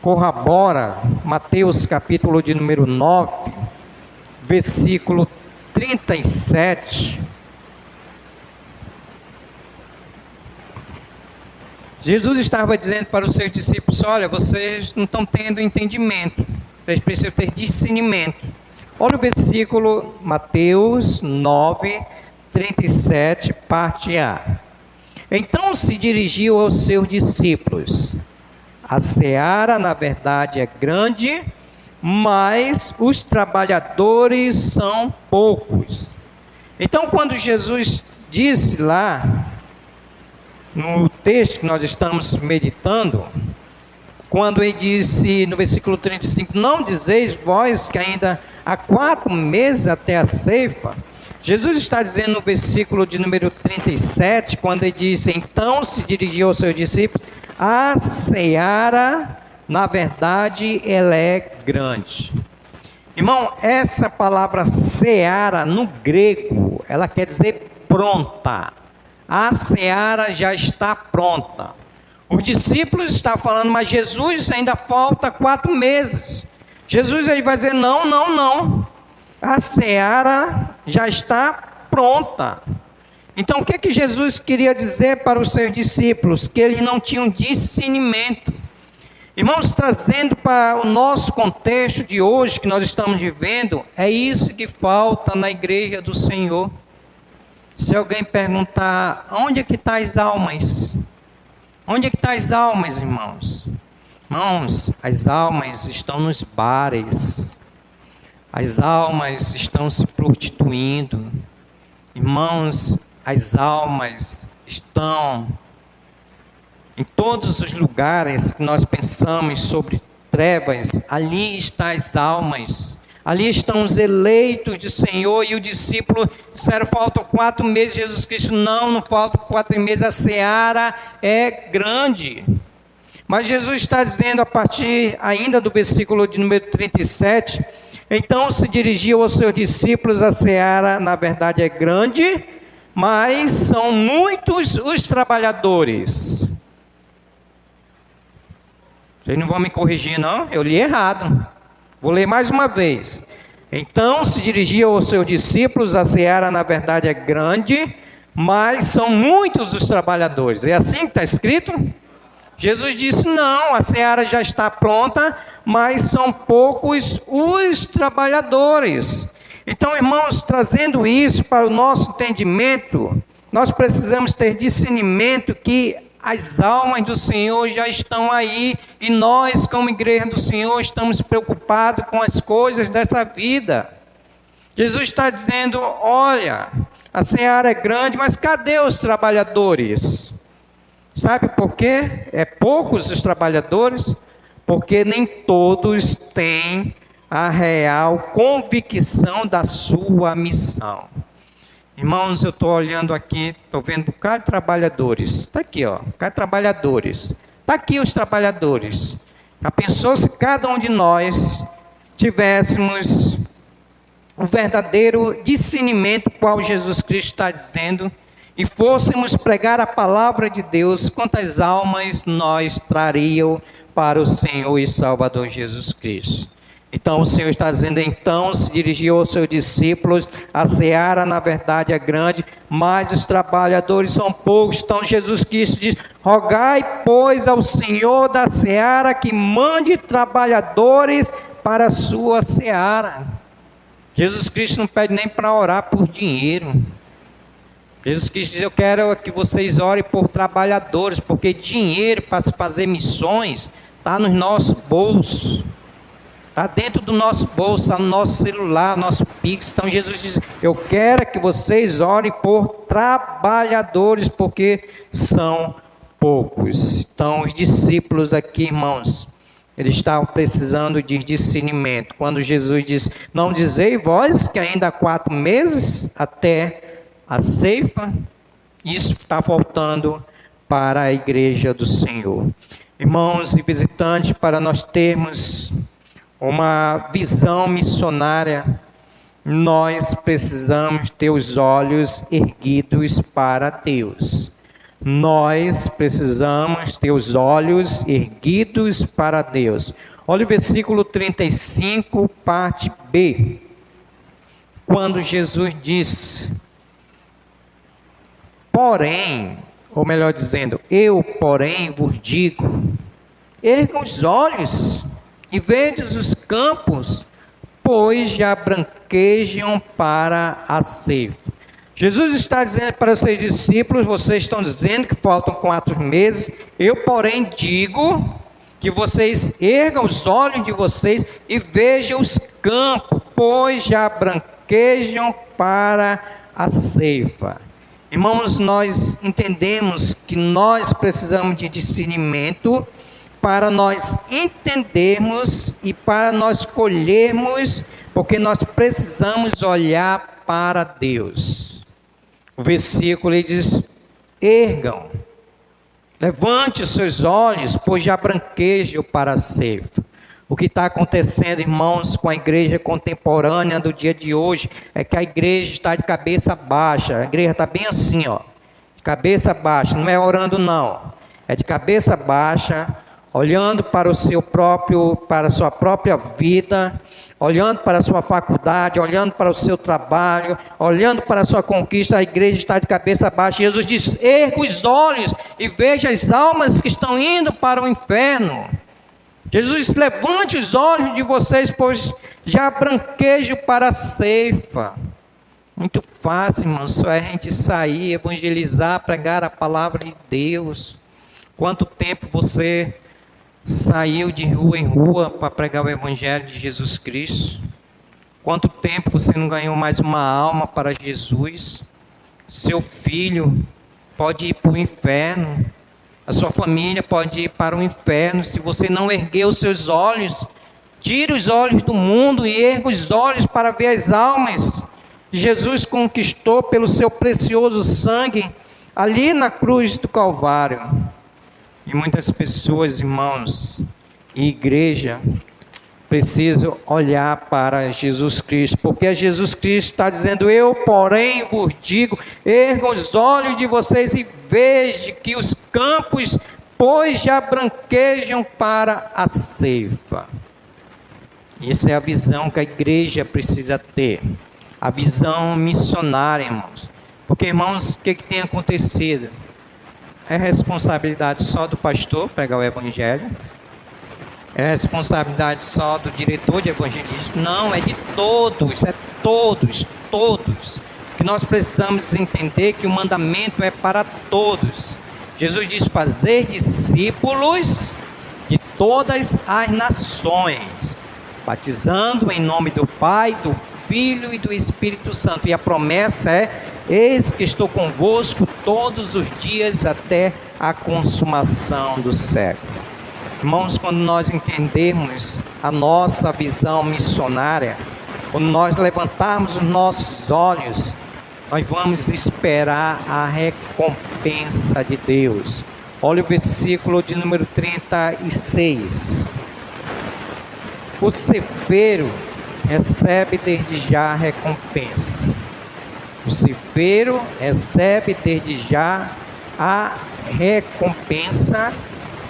Speaker 8: corrobora Mateus capítulo de número 9, versículo 37. Jesus estava dizendo para os seus discípulos: olha, vocês não estão tendo entendimento, vocês precisam ter discernimento. Olha o versículo, Mateus 9, 37, parte A. Então se dirigiu aos seus discípulos: a seara, na verdade, é grande, mas os trabalhadores são poucos. Então, quando Jesus disse lá, no texto que nós estamos meditando, quando ele disse no versículo 35, não dizeis vós que ainda há 4 meses até a ceifa, Jesus está dizendo no versículo de número 37, quando ele disse, então se dirigiu aos seus discípulos, a seara, na verdade, ela é grande. Irmão, essa palavra seara, no grego, ela quer dizer pronta. A seara já está pronta. Os discípulos estão falando, mas Jesus ainda falta 4 meses. Jesus ele vai dizer, não. A seara já está pronta. Então o que Jesus queria dizer para os seus discípulos? Que eles não tinham discernimento. Irmãos, trazendo para o nosso contexto de hoje que nós estamos vivendo, é isso que falta na igreja do Senhor. Se alguém perguntar, onde é que estão as almas? Onde é que estão as almas, irmãos? Irmãos, as almas estão nos bares. As almas estão se prostituindo. Irmãos, as almas estão em todos os lugares que nós pensamos sobre trevas. Ali estão as almas. Ali estão os eleitos do Senhor. E o discípulo disseram, faltam 4 meses. Jesus Cristo, não faltam 4 meses. A seara é grande. Mas Jesus está dizendo a partir ainda do versículo de número 37, então se dirigiu aos seus discípulos, a seara na verdade é grande, mas são muitos os trabalhadores. Vocês não vão me corrigir não? Eu li errado. Vou ler mais uma vez. Então se dirigia aos seus discípulos: a seara na verdade é grande, mas são muitos os trabalhadores. É assim que está escrito? Jesus disse: não, a seara já está pronta, mas são poucos os trabalhadores. Então, irmãos, trazendo isso para o nosso entendimento, nós precisamos ter discernimento que as almas do Senhor já estão aí, e nós, como igreja do Senhor, estamos preocupados com as coisas dessa vida. Jesus está dizendo: olha, a seara é grande, mas cadê os trabalhadores? Sabe por quê? É poucos os trabalhadores, porque nem todos têm a real convicção da sua missão. Irmãos, eu estou olhando aqui, estou vendo um bocado de trabalhadores. Está aqui, ó, um bocado de trabalhadores. Está aqui os trabalhadores. Já pensou se cada um de nós tivéssemos o verdadeiro discernimento qual Jesus Cristo está dizendo, e fôssemos pregar a palavra de Deus, quantas almas nós traríamos para o Senhor e Salvador Jesus Cristo? Então o Senhor está dizendo: então se dirigiu aos seus discípulos: a seara na verdade é grande, mas os trabalhadores são poucos. Então Jesus Cristo diz: rogai pois ao Senhor da seara que mande trabalhadores para a sua seara. Jesus Cristo não pede nem para orar por dinheiro. Jesus Cristo diz: eu quero que vocês orem por trabalhadores, porque dinheiro para se fazer missões está nos nossos bolsos. Está dentro do nosso bolso, está no nosso celular, nosso Pix. Então Jesus diz: eu quero que vocês orem por trabalhadores, porque são poucos. Então os discípulos aqui, irmãos, eles estavam precisando de discernimento. Quando Jesus diz: não dizei vós que ainda há 4 meses até a ceifa, isso está faltando para a igreja do Senhor. Irmãos e visitantes, para nós termos uma visão missionária, nós precisamos ter os olhos erguidos para Deus. Nós precisamos ter os olhos erguidos para Deus. Olha o versículo 35, parte B. Quando Jesus diz: porém, ou melhor dizendo, eu, porém, vos digo, ergam os olhos e vedes os campos, pois já branquejam para a ceifa. Jesus está dizendo para os seus discípulos: vocês estão dizendo que faltam 4 meses, eu, porém, digo que vocês ergam os olhos de vocês e vejam os campos, pois já branquejam para a ceifa. Irmãos, nós entendemos que nós precisamos de discernimento para nós entendermos e para nós colhermos, porque nós precisamos olhar para Deus. O versículo ele diz: ergam, levante os seus olhos, pois já branquejam para a ceifa. O que está acontecendo, irmãos, com a igreja contemporânea do dia de hoje, é que a igreja está de cabeça baixa. A igreja está bem assim, ó, de cabeça baixa, não é orando não, é de cabeça baixa, olhando para o seu próprio, para a sua própria vida, olhando para a sua faculdade, olhando para o seu trabalho, olhando para a sua conquista. A igreja está de cabeça baixa. Jesus diz: erga os olhos e veja as almas que estão indo para o inferno. Jesus diz: levante os olhos de vocês, pois já branquejo para a ceifa. Muito fácil, irmão, só é a gente sair, evangelizar, pregar a palavra de Deus. Quanto tempo você saiu de rua em rua para pregar o evangelho de Jesus Cristo? Quanto tempo você não ganhou mais uma alma para Jesus? Seu filho pode ir para o inferno, a sua família pode ir para o inferno se você não erguer os seus olhos. Tire os olhos do mundo e erga os olhos para ver as almas que Jesus conquistou pelo seu precioso sangue ali na cruz do Calvário. E muitas pessoas, irmãos, e igreja, precisam olhar para Jesus Cristo, porque Jesus Cristo está dizendo: eu, porém, vos digo, ergam os olhos de vocês e vejam que os campos, pois já branquejam para a ceifa. Essa é a visão que a igreja precisa ter. A visão missionária, irmãos. Porque, irmãos, o que tem acontecido? É responsabilidade só do pastor pregar o evangelho? É responsabilidade só do diretor de evangelismo? Não, é de todos, todos. Que nós precisamos entender que o mandamento é para todos. Jesus diz: fazer discípulos de todas as nações, batizando em nome do Pai, do Filho e do Espírito Santo. E a promessa é: eis que estou convosco todos os dias até a consumação do século. Irmãos, quando nós entendermos a nossa visão missionária, quando nós levantarmos os nossos olhos, nós vamos esperar a recompensa de Deus. Olha o versículo de número 36. O ceifeiro recebe desde já a recompensa. O ceifeiro recebe desde já a recompensa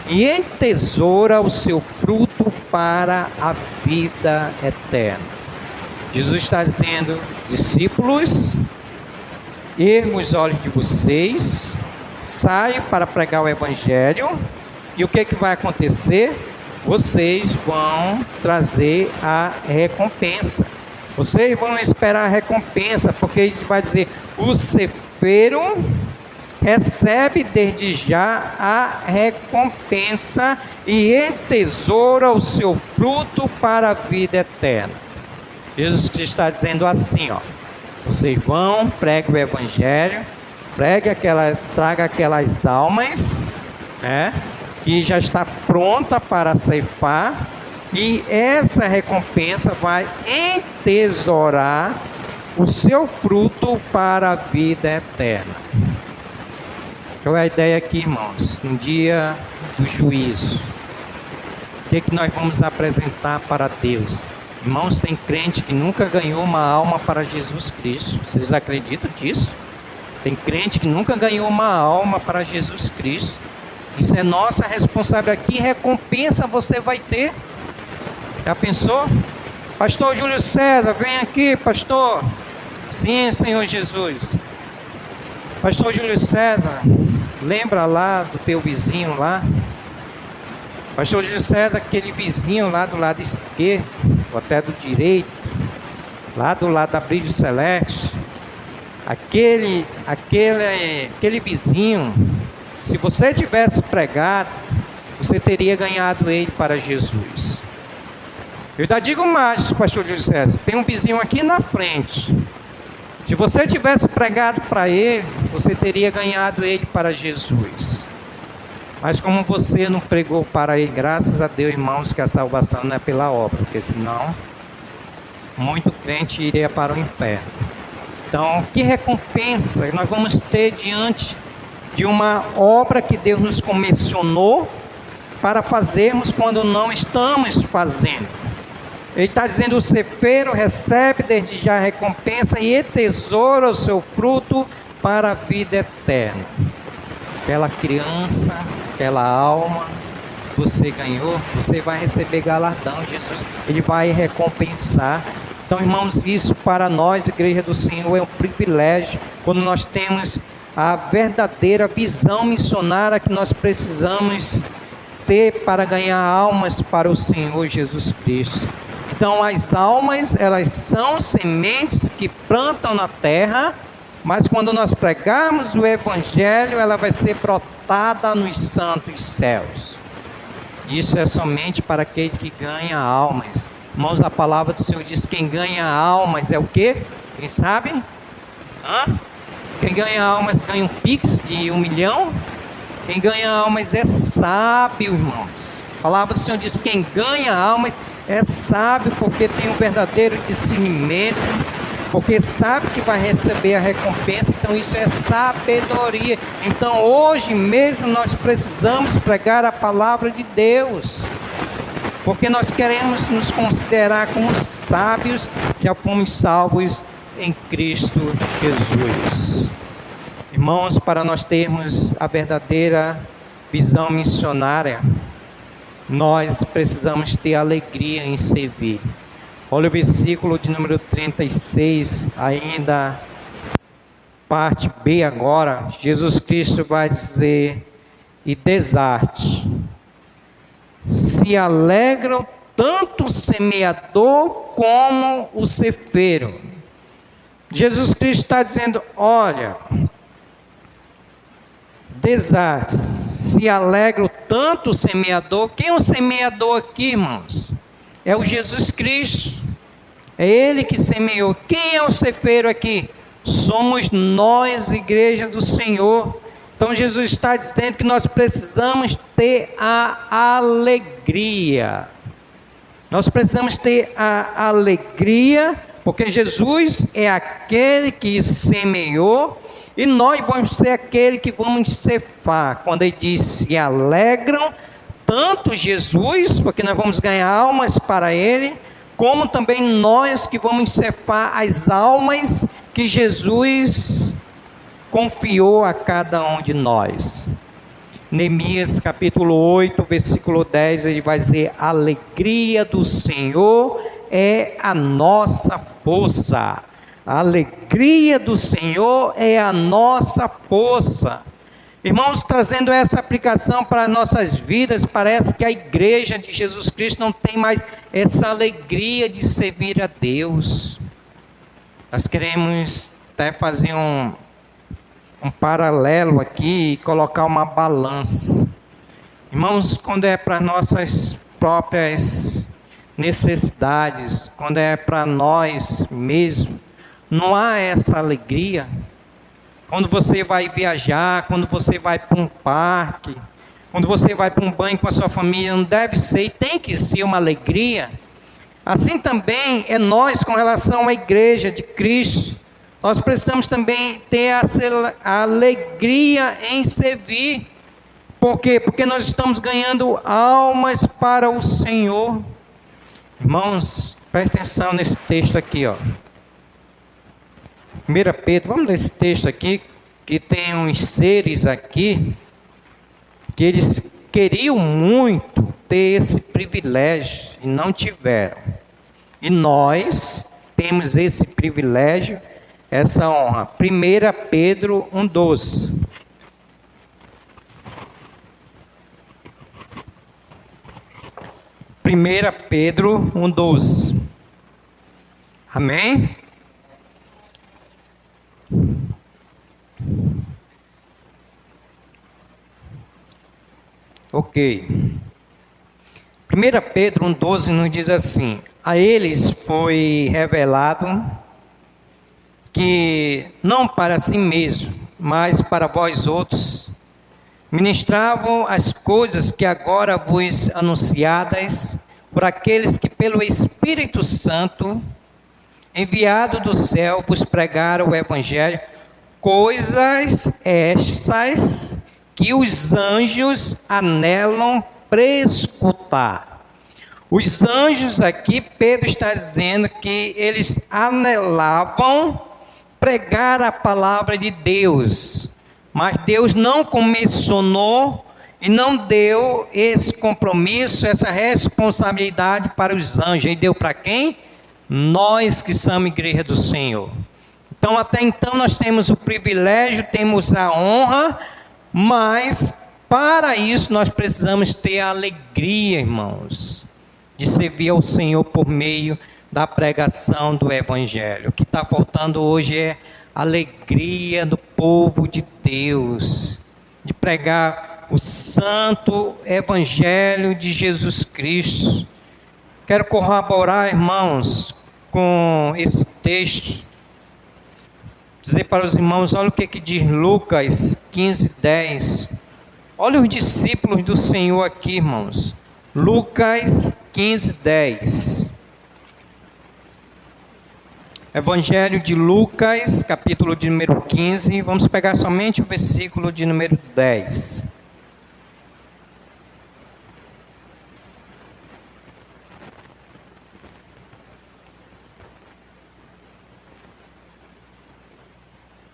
Speaker 8: e entesoura o seu fruto para a vida eterna. Jesus está dizendo: discípulos, ergam os olhos de vocês, saiam para pregar o evangelho, e o que vai acontecer? Vocês vão trazer a recompensa. Vocês vão esperar a recompensa, porque ele vai dizer: o ceifeiro recebe desde já a recompensa e entesoura o seu fruto para a vida eterna. Jesus está dizendo assim, ó: vocês vão, pregue o evangelho, traga aquelas almas, que já está pronta para ceifar, e essa recompensa vai entesourar o seu fruto para a vida eterna. Qual é a ideia aqui, irmãos? No dia do juízo, o que nós vamos apresentar para Deus? Irmãos, tem crente que nunca ganhou uma alma para Jesus Cristo. Vocês acreditam disso? Tem crente que nunca ganhou uma alma para Jesus Cristo. Isso é nossa responsabilidade. Que recompensa você vai ter? Já pensou? Pastor Júlio César, vem aqui, pastor. Sim, Senhor Jesus. Pastor Júlio César, lembra lá do teu vizinho lá? Pastor Júlio César, aquele vizinho lá do lado esquerdo, ou até do direito, lá do lado da Brilho Celeste, aquele vizinho, se você tivesse pregado, você teria ganhado ele para Jesus. Eu ainda digo mais, pastor Júlio César, tem um vizinho aqui na frente. Se você tivesse pregado para ele, você teria ganhado ele para Jesus. Mas como você não pregou para ele, graças a Deus, irmãos, que a salvação não é pela obra, porque senão muito crente iria para o inferno. Então, que recompensa nós vamos ter diante de uma obra que Deus nos comissionou para fazermos quando não estamos fazendo? Ele está dizendo: o ceifeiro recebe desde já a recompensa e entesoura o seu fruto para a vida eterna. Aquela criança, aquela alma que você ganhou, você vai receber galardão. Jesus, ele vai recompensar. Então, irmãos, isso para nós, Igreja do Senhor, é um privilégio, quando nós temos a verdadeira visão missionária que nós precisamos ter para ganhar almas para o Senhor Jesus Cristo. Então, as almas, elas são sementes que plantam na terra, mas quando nós pregarmos o Evangelho, ela vai ser brotada nos santos céus. Isso é somente para aquele que ganha almas. Irmãos, a palavra do Senhor diz: quem ganha almas é o quê? Quem sabe? Quem ganha almas ganha um pix de 1 milhão? Quem ganha almas é sábio, irmãos. A palavra do Senhor diz: quem ganha almas é sábio, porque tem um verdadeiro discernimento, porque sabe que vai receber a recompensa. Então isso é sabedoria. Então hoje mesmo nós precisamos pregar a palavra de Deus, porque nós queremos nos considerar como sábios, já fomos salvos em Cristo Jesus. Irmãos, para nós termos a verdadeira visão missionária, nós precisamos ter alegria em servir. Olha o versículo de número 36, ainda parte B agora. Jesus Cristo vai dizer: e desarte. Se alegram tanto o semeador como o cefeiro. Jesus Cristo está dizendo: olha, desarte. Se alegra tanto o semeador. Quem é o semeador aqui, irmãos? É o Jesus Cristo. É Ele que semeou. Quem é o cefeiro aqui? Somos nós, igreja do Senhor. Então Jesus está dizendo que nós precisamos ter a alegria. Nós precisamos ter a alegria, porque Jesus é aquele que semeou, e nós vamos ser aquele que vamos cefar. Quando ele diz se alegram, tanto Jesus, porque nós vamos ganhar almas para ele, como também nós que vamos cefar as almas que Jesus confiou a cada um de nós. Neemias capítulo 8, versículo 10, ele vai dizer: a alegria do Senhor é a nossa força. A alegria do Senhor é a nossa força. Irmãos, trazendo essa aplicação para nossas vidas, parece que a igreja de Jesus Cristo não tem mais essa alegria de servir a Deus. Nós queremos até fazer um paralelo aqui e colocar uma balança. Irmãos, quando é para nossas próprias necessidades, quando é para nós mesmos, não há essa alegria. Quando você vai viajar, quando você vai para um parque, quando você vai para um banho com a sua família, não deve ser e tem que ser uma alegria. Assim também é nós com relação à igreja de Cristo. Nós precisamos também ter a alegria em servir. Por quê? Porque nós estamos ganhando almas para o Senhor. Irmãos, preste atenção nesse texto aqui, ó. 1 Pedro, vamos ler esse texto aqui, que tem uns seres aqui, que eles queriam muito ter esse privilégio e não tiveram. E nós temos esse privilégio, essa honra. 1 Pedro 1,12. Pedro 1,12. Amém? Ok. 1 Pedro 1,12 nos diz assim: a eles foi revelado que não para si mesmo, mas para vós outros, ministravam as coisas que agora vos anunciadas por aqueles que pelo Espírito Santo, enviado do céu, vos pregaram o Evangelho, coisas estas que os anjos anelam prescutar. Os anjos aqui, Pedro está dizendo que eles anelavam pregar a palavra de Deus, mas Deus não comissionou e não deu esse compromisso, essa responsabilidade para os anjos. Ele deu para quem? Nós que somos igreja do Senhor. Então, até então, nós temos o privilégio, temos a honra, mas para isso nós precisamos ter a alegria, irmãos, de servir ao Senhor por meio da pregação do Evangelho. O que está faltando hoje é a alegria do povo de Deus, de pregar o santo Evangelho de Jesus Cristo. Quero corroborar, irmãos, com esse texto, dizer para os irmãos, olha o que diz Lucas 15:10. Olha os discípulos do Senhor aqui, irmãos. Lucas 15:10. Evangelho de Lucas, capítulo de número 15, vamos pegar somente o versículo de número 10.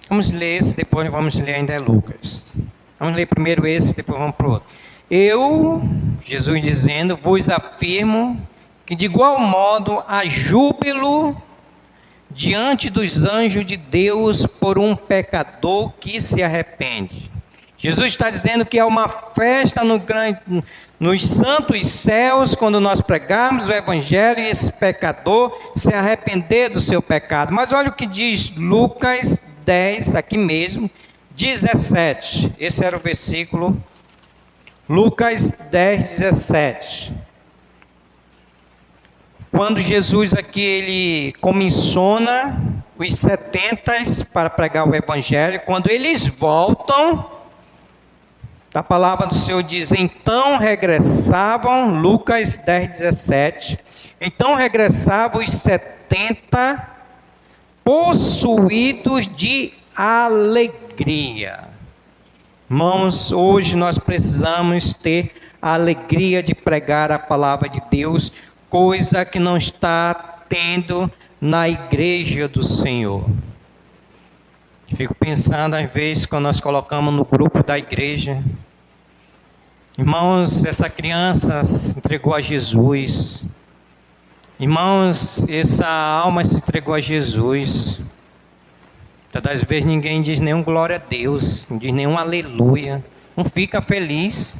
Speaker 8: Vamos ler esse, depois vamos ler ainda Lucas. Vamos ler primeiro esse, depois vamos para o outro. Eu, Jesus dizendo, vos afirmo que de igual modo há júbilo diante dos anjos de Deus por um pecador que se arrepende. Jesus está dizendo que há uma festa nos santos céus quando nós pregarmos o Evangelho e esse pecador se arrepender do seu pecado. Mas olha o que diz Lucas 10, aqui mesmo, 17. Esse era o versículo, Lucas 10, 17. Quando Jesus aqui, ele comissiona os 70 para pregar o Evangelho, quando eles voltam, a palavra do Senhor diz, então regressavam, Lucas 10, 17, então regressavam os 70 possuídos de alegria. Irmãos, hoje nós precisamos ter a alegria de pregar a palavra de Deus, coisa que não está tendo na igreja do Senhor. Fico pensando às vezes quando nós colocamos no grupo da igreja, irmãos, essa criança se entregou a Jesus, irmãos, essa alma se entregou a Jesus. Todas as vezes ninguém diz nenhum glória a Deus, não diz nenhum aleluia, não fica feliz.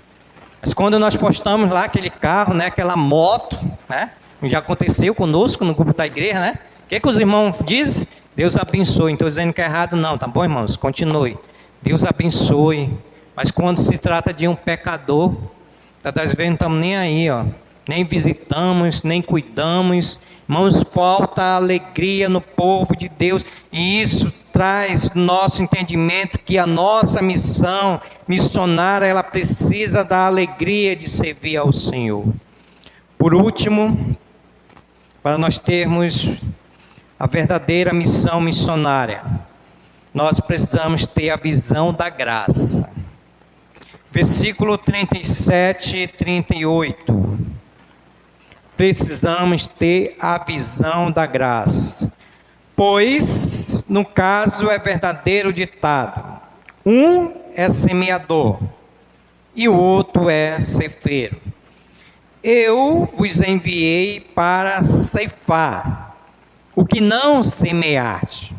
Speaker 8: Mas quando nós postamos lá aquele carro, né, aquela moto, né, já aconteceu conosco no grupo da igreja, né? O que os irmãos dizem? Deus abençoe. Não estou dizendo que é errado não, tá bom, irmãos? Continue. Deus abençoe. Mas quando se trata de um pecador, às vezes não estamos nem aí, ó. Nem visitamos, nem cuidamos. Irmãos, falta alegria no povo de Deus. E isso traz nosso entendimento que a nossa missão missionária, ela precisa da alegria de servir ao Senhor. Por último, para nós termos a verdadeira missão missionária, nós precisamos ter a visão da graça. Versículo 37 e 38. Precisamos ter a visão da graça. Pois, no caso, é verdadeiro ditado: um é semeador e o outro é ceifeiro. Eu vos enviei para ceifar o que não semeaste.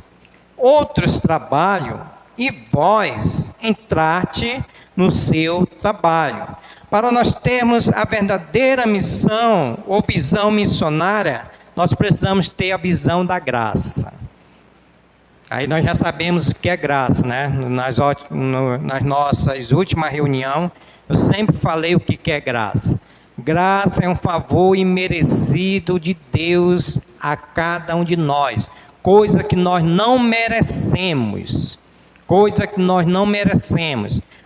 Speaker 8: Outros trabalham e vós entrate no seu trabalho. Para nós termos a verdadeira missão ou visão missionária, nós precisamos ter a visão da graça. Aí nós já sabemos o que é graça, né? Nas nossas últimas reuniões, eu sempre falei o que é graça. Graça é um favor imerecido de Deus a cada um de nós, coisa que nós não merecemos,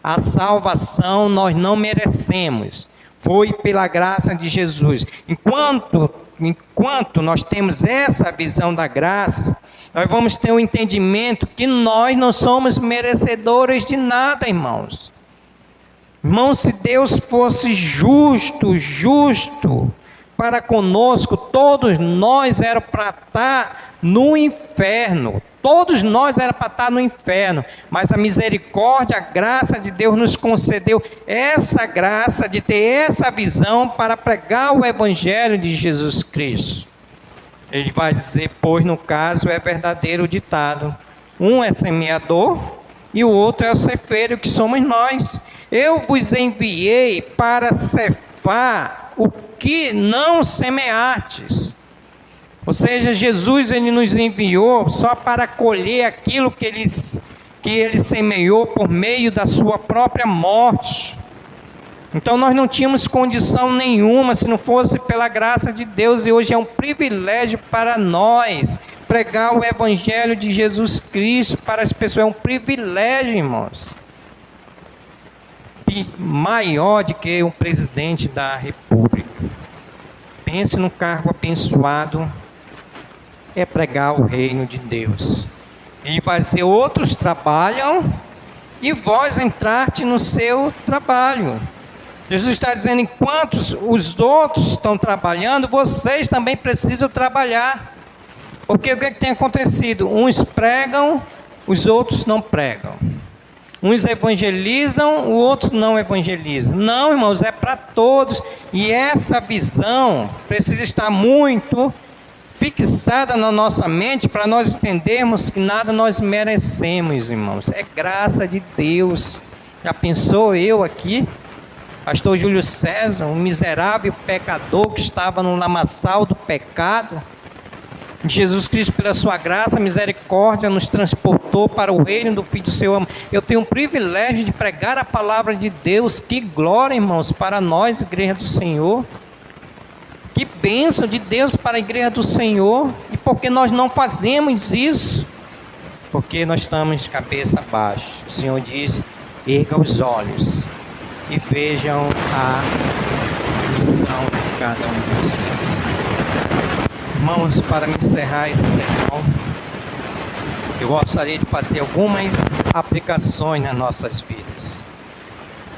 Speaker 8: a salvação nós não merecemos, foi pela graça de Jesus. Enquanto nós temos essa visão da graça, nós vamos ter um entendimento que nós não somos merecedores de nada, irmãos. Irmãos, se Deus fosse justo para conosco, todos nós éramos para estar no inferno. Todos nós éramos para estar no inferno. Mas a misericórdia, a graça de Deus nos concedeu essa graça de ter essa visão para pregar o Evangelho de Jesus Cristo. Ele vai dizer, pois no caso é verdadeiro ditado: um é semeador e o outro é o ceifeiro, que somos nós. Eu vos enviei para ceifar o que não semeastes. Ou seja, Jesus, ele nos enviou só para colher aquilo que ele semeou por meio da sua própria morte. Então nós não tínhamos condição nenhuma se não fosse pela graça de Deus, e hoje é um privilégio para nós pregar o Evangelho de Jesus Cristo para as pessoas. É um privilégio, irmãos, maior do que um presidente da República. Pense no cargo abençoado, é pregar o reino de Deus. Ele vai dizer, outros trabalham e vós entrate no seu trabalho. Jesus está dizendo, enquanto os outros estão trabalhando, vocês também precisam trabalhar. Porque o que tem acontecido? Uns pregam, os outros não pregam. Uns evangelizam, outros não evangelizam. Não, irmãos, é para todos. E essa visão precisa estar muito fixada na nossa mente para nós entendermos que nada nós merecemos, irmãos. É graça de Deus. Já pensou eu aqui, pastor Júlio César, um miserável pecador que estava no lamaçal do pecado? Jesus Cristo, pela sua graça, misericórdia, nos transportou para o reino do Filho do seu amor. Eu tenho o privilégio de pregar a palavra de Deus. Que glória, irmãos, para nós, igreja do Senhor. Que bênção de Deus para a igreja do Senhor. E por que nós não fazemos isso? Porque nós estamos de cabeça baixa. O Senhor diz: erga os olhos e vejam a missão de cada um de vocês. Irmãos, para me encerrar esse sermão, eu gostaria de fazer algumas aplicações nas nossas vidas.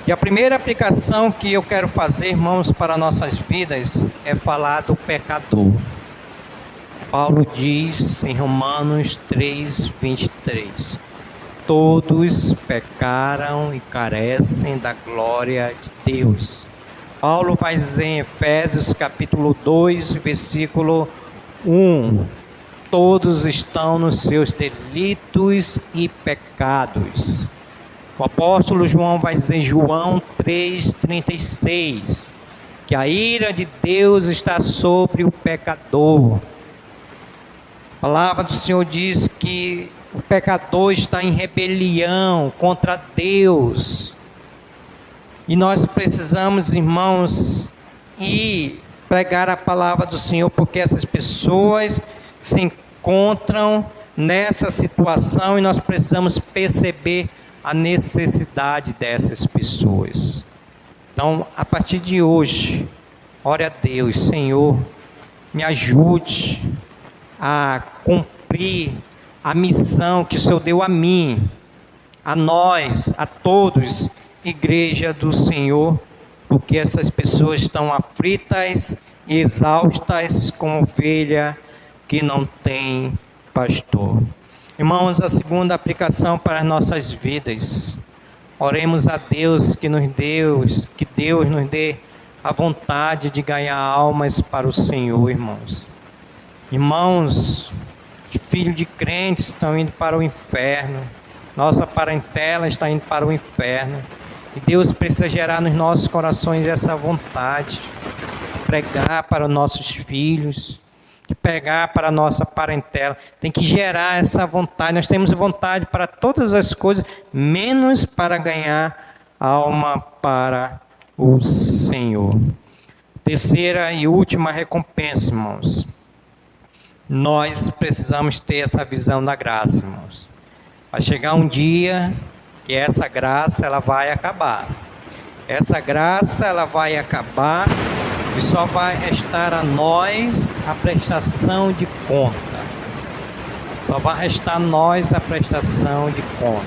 Speaker 8: E a primeira aplicação que eu quero fazer, irmãos, para nossas vidas é falar do pecador. Paulo diz em Romanos 3:23: todos pecaram e carecem da glória de Deus. Paulo vai dizer em Efésios capítulo 2, versículo 1: todos estão nos seus delitos e pecados. O apóstolo João vai dizer em João 3:36 que a ira de Deus está sobre o pecador. A palavra do Senhor diz que o pecador está em rebelião contra Deus. E nós precisamos, irmãos, ir pregar a palavra do Senhor, porque essas pessoas se encontram nessa situação e nós precisamos perceber a necessidade dessas pessoas. Então, a partir de hoje, ore a Deus: Senhor, me ajude a cumprir a missão que o Senhor deu a mim, a nós, a todos, igreja do Senhor, porque essas pessoas estão aflitas e exaustas como ovelha que não tem pastor. Irmãos, a segunda aplicação para as nossas vidas: oremos a Deus que Deus nos dê a vontade de ganhar almas para o Senhor, irmãos. Irmãos, filhos de crentes estão indo para o inferno, nossa parentela está indo para o inferno, e Deus precisa gerar nos nossos corações essa vontade de pregar para os nossos filhos, de pregar para a nossa parentela. Tem que gerar essa vontade. Nós temos vontade para todas as coisas, menos para ganhar alma para o Senhor. Terceira e última recompensa, irmãos: nós precisamos ter essa visão da graça, irmãos. Vai chegar um dia que essa graça ela vai acabar. Essa graça ela vai acabar e só vai restar a nós a prestação de conta. Só vai restar a nós a prestação de conta.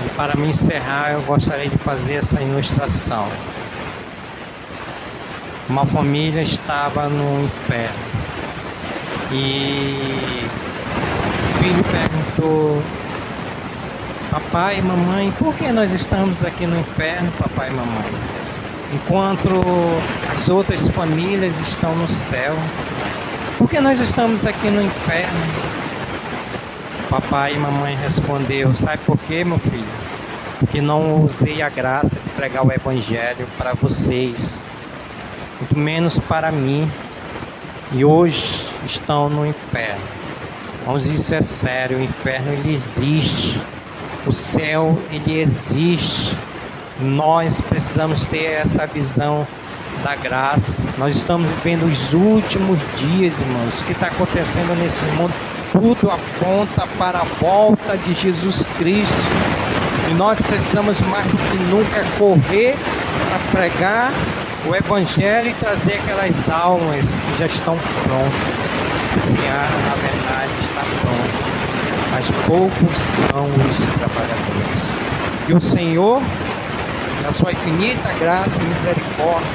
Speaker 8: E para me encerrar, eu gostaria de fazer essa ilustração. Uma família estava no inferno e o filho perguntou: papai e mamãe, por que nós estamos aqui no inferno, papai e mamãe, enquanto as outras famílias estão no céu? Por que nós estamos aqui no inferno? Papai e mamãe respondeu: sabe por quê, meu filho? Porque não usei a graça de pregar o evangelho para vocês, muito menos para mim, e hoje estão no inferno. Mas isso é sério, o inferno ele existe, o céu ele existe. Nós precisamos ter essa visão da graça. Nós estamos vivendo os últimos dias, irmãos. O que está acontecendo nesse mundo? Tudo aponta para a volta de Jesus Cristo. E nós precisamos mais do que nunca correr para pregar o Evangelho e trazer aquelas almas que já estão prontas. A seara, na verdade, está pronta, mas poucos são os trabalhadores. E o Senhor, na sua infinita graça e misericórdia,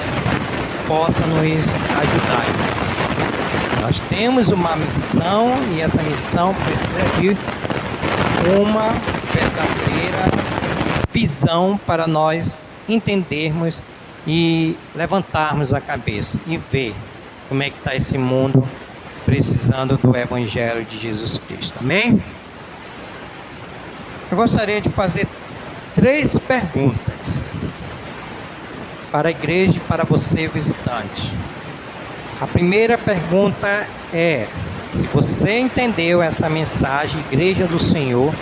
Speaker 8: possa nos ajudar. Nós temos uma missão e essa missão precisa de uma verdadeira visão para nós entendermos e levantarmos a cabeça e ver como é que está esse mundo precisando do Evangelho de Jesus Cristo. Amém? Eu gostaria de fazer 3 perguntas para a igreja e para você, visitante. A primeira pergunta é: se você entendeu essa mensagem, Igreja do Senhor,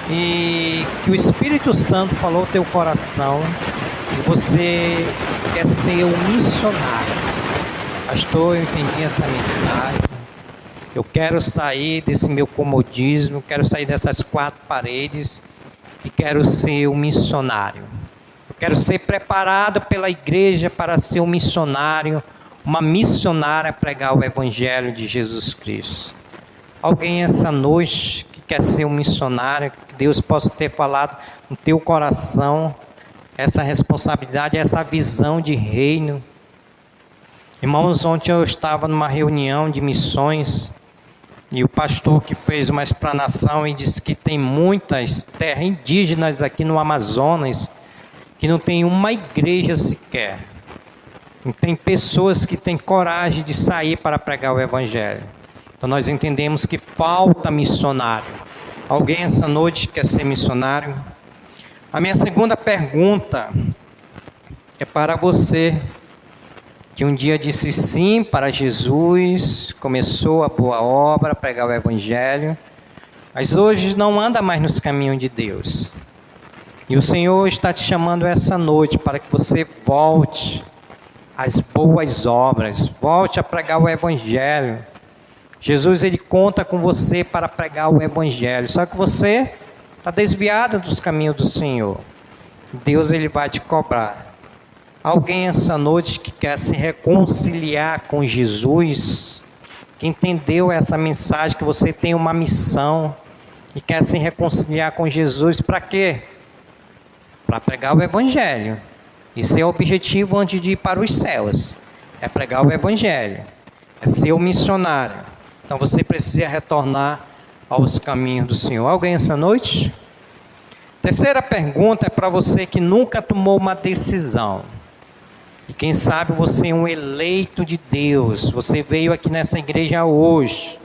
Speaker 8: e que o Espírito Santo falou ao teu coração, e você quer ser um missionário. Pastor, eu entendi essa mensagem. Eu quero sair desse meu comodismo, quero sair dessas 4 paredes e quero ser um missionário. Eu quero ser preparado pela igreja para ser um missionário, uma missionária a pregar o Evangelho de Jesus Cristo. Alguém essa noite que quer ser um missionário, que Deus possa ter falado no teu coração essa responsabilidade, essa visão de reino. Irmãos, ontem eu estava numa reunião de missões e o pastor que fez uma explanação e disse que tem muitas terras indígenas aqui no Amazonas que não tem uma igreja sequer. Não tem pessoas que têm coragem de sair para pregar o Evangelho. Então nós entendemos que falta missionário. Alguém essa noite quer ser missionário? A minha segunda pergunta é para você que um dia disse sim para Jesus, começou a boa obra, pregar o Evangelho, mas hoje não anda mais nos caminhos de Deus. E o Senhor está te chamando essa noite para que você volte às boas obras, volte a pregar o Evangelho. Jesus, Ele conta com você para pregar o Evangelho, só que você está desviado dos caminhos do Senhor. Deus, Ele vai te cobrar. Alguém essa noite que quer se reconciliar com Jesus, que entendeu essa mensagem, que você tem uma missão e quer se reconciliar com Jesus, para quê? Para pregar o Evangelho. Isso é o objetivo antes de ir para os céus, é pregar o Evangelho, é ser um missionário. Então você precisa retornar aos caminhos do Senhor. Alguém essa noite? Terceira pergunta é para você que nunca tomou uma decisão. E quem sabe você é um eleito de Deus. Você veio aqui nessa igreja hoje,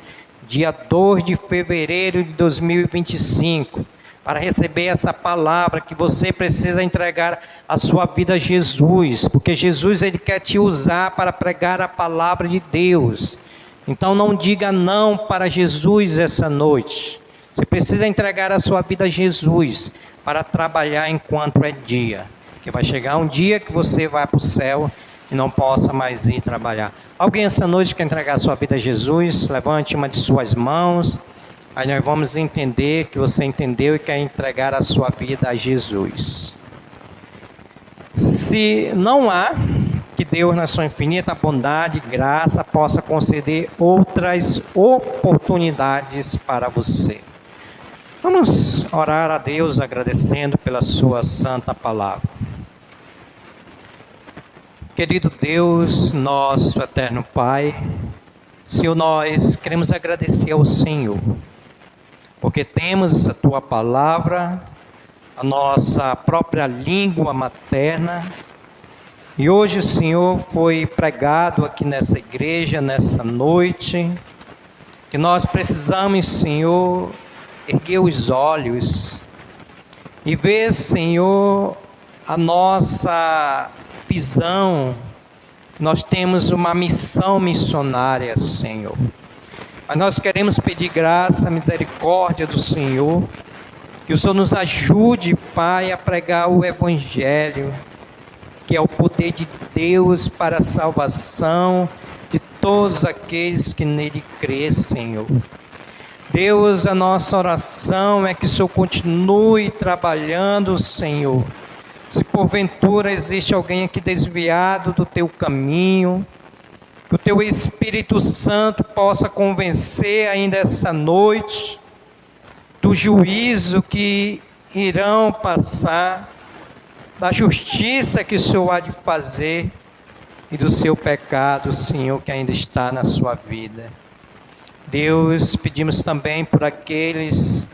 Speaker 8: dia 2 de fevereiro de 2025, para receber essa palavra que você precisa entregar a sua vida a Jesus, porque Jesus, Ele quer te usar para pregar a palavra de Deus. Então não diga não para Jesus essa noite. Você precisa entregar a sua vida a Jesus para trabalhar enquanto é dia. Que vai chegar um dia que você vai para o céu e não possa mais ir trabalhar. Alguém essa noite quer entregar a sua vida a Jesus? Levante uma de suas mãos. Aí nós vamos entender que você entendeu e quer entregar a sua vida a Jesus. Se não há, que Deus na sua infinita bondade e graça possa conceder outras oportunidades para você. Vamos orar a Deus agradecendo pela sua santa palavra. Querido Deus, nosso eterno Pai, Senhor, nós queremos agradecer ao Senhor, porque temos a Tua palavra, a nossa própria língua materna, e hoje, Senhor, foi pregado aqui nessa igreja, nessa noite, que nós precisamos, Senhor, erguer os olhos e ver, Senhor, a nossa visão. Nós temos uma missão missionária, Senhor. Mas nós queremos pedir graça, misericórdia do Senhor, que o Senhor nos ajude, Pai, a pregar o Evangelho, que é o poder de Deus para a salvação de todos aqueles que nele crêem, Senhor. Deus, a nossa oração é que o Senhor continue trabalhando, Senhor. Se porventura existe alguém aqui desviado do teu caminho, que o teu Espírito Santo possa convencer ainda essa noite do juízo que irão passar, da justiça que o Senhor há de fazer e do seu pecado, Senhor, que ainda está na sua vida. Deus, pedimos também por aqueles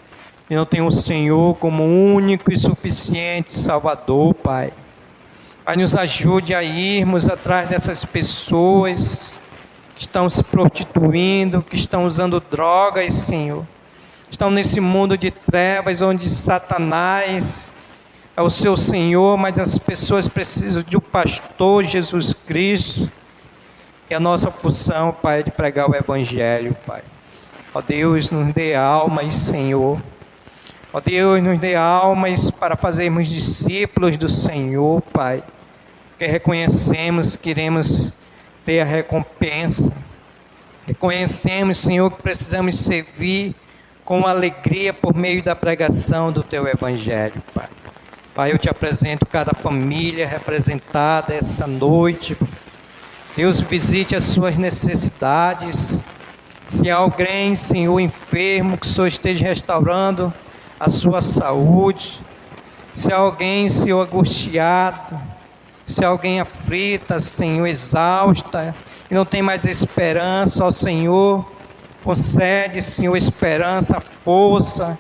Speaker 8: e não tem o Senhor como único e suficiente Salvador, Pai. Pai, nos ajude a irmos atrás dessas pessoas que estão se prostituindo, que estão usando drogas, Senhor. Estão nesse mundo de trevas onde Satanás é o seu Senhor, mas as pessoas precisam de um pastor, Jesus Cristo. E a nossa função, Pai, é de pregar o Evangelho, Pai. Ó Deus, nos dê almas, Senhor. Ó Deus, nos dê almas para fazermos discípulos do Senhor, Pai. Que reconhecemos, queremos ter a recompensa. Reconhecemos, Senhor, que precisamos servir com alegria por meio da pregação do Teu Evangelho, Pai. Pai, eu te apresento cada família representada essa noite. Deus, visite as suas necessidades. Se há alguém, Senhor, enfermo, que o Senhor esteja restaurando a sua saúde. Se há alguém, Senhor, angustiado, se há alguém aflita, Senhor, exausta, e não tem mais esperança, ó Senhor, concede, Senhor, esperança, força,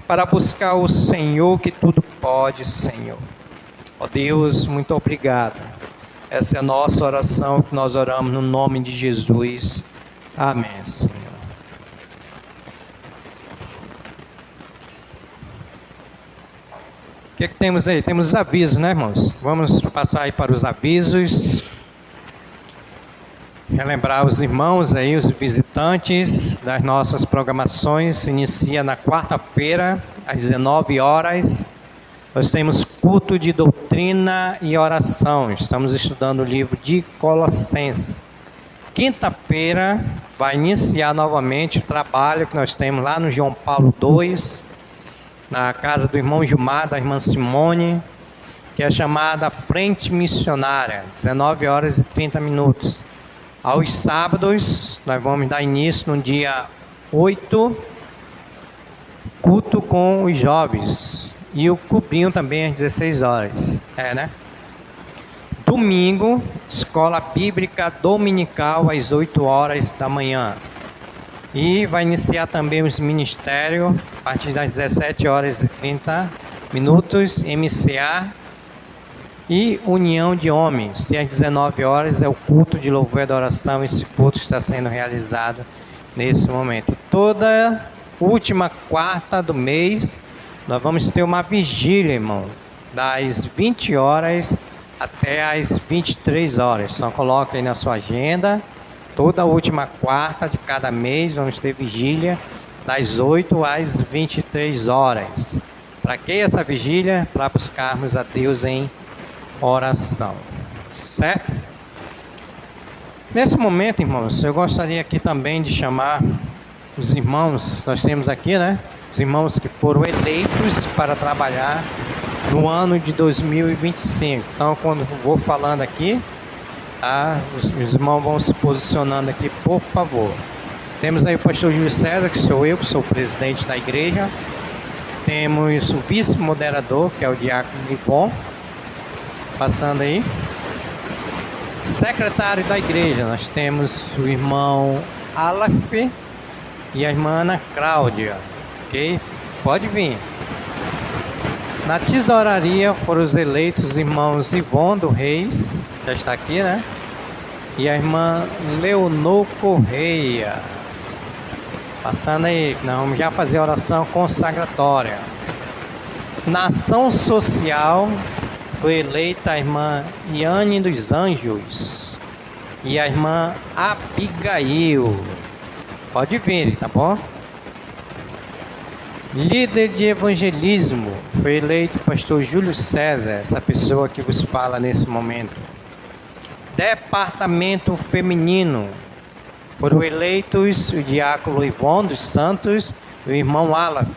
Speaker 8: para buscar o Senhor que tudo pode, Senhor. Ó Deus, muito obrigado. Essa é a nossa oração, que nós oramos no nome de Jesus. Amém, Senhor. O que temos aí? Temos os avisos, né, irmãos? Vamos passar aí para os avisos. Relembrar os irmãos aí, os visitantes das nossas programações. Se inicia na quarta-feira, às 19 horas. Nós temos culto de doutrina e oração. Estamos estudando o livro de Colossenses. Quinta-feira vai iniciar novamente o trabalho que nós temos lá no João Paulo II, na casa do irmão Gilmar, da irmã Simone, que é chamada Frente Missionária, 19 horas e 30 minutos. Aos sábados, nós vamos dar início no dia 8, culto com os jovens, e o cubrinho também às 16 horas, Domingo, escola bíblica dominical às 8 horas da manhã. E vai iniciar também os ministérios a partir das 17 horas e 30 minutos, MCA e União de Homens. E às 19 horas é o culto de louvor e adoração. Esse culto está sendo realizado nesse momento. Toda última quarta do mês, nós vamos ter uma vigília, irmão, das 20 horas até as 23 horas. Só coloca aí na sua agenda. Toda última quarta de cada mês vamos ter vigília das 8 às 23 horas. Para que essa vigília? Para buscarmos a Deus em oração. Certo? Nesse momento, irmãos, eu gostaria aqui também de chamar os irmãos. Nós temos aqui, né? Os irmãos que foram eleitos para trabalhar no ano de 2025. Então, quando eu vou falando aqui, os irmãos vão se posicionando aqui, por favor. Temos aí o pastor Júlio César, que sou eu, que sou o presidente da igreja. Temos o vice-moderador, que é o diácono Ivon, passando aí. Secretário da igreja, nós temos o irmão Alaf e a irmã Ana Cláudia, ok? Pode vir. Na tesouraria foram os eleitos os irmãos Ivon do Reis, já está aqui, né? E a irmã Leonor Correia. Passando aí, nós vamos já fazer a oração consagratória. Na ação social foi eleita a irmã Iane dos Anjos e a irmã Abigail. Pode vir, tá bom? Líder de evangelismo foi eleito o pastor Júlio César, essa pessoa que vos fala nesse momento. Departamento feminino foram eleitos o diácono Ivon dos Santos e o irmão Alaf.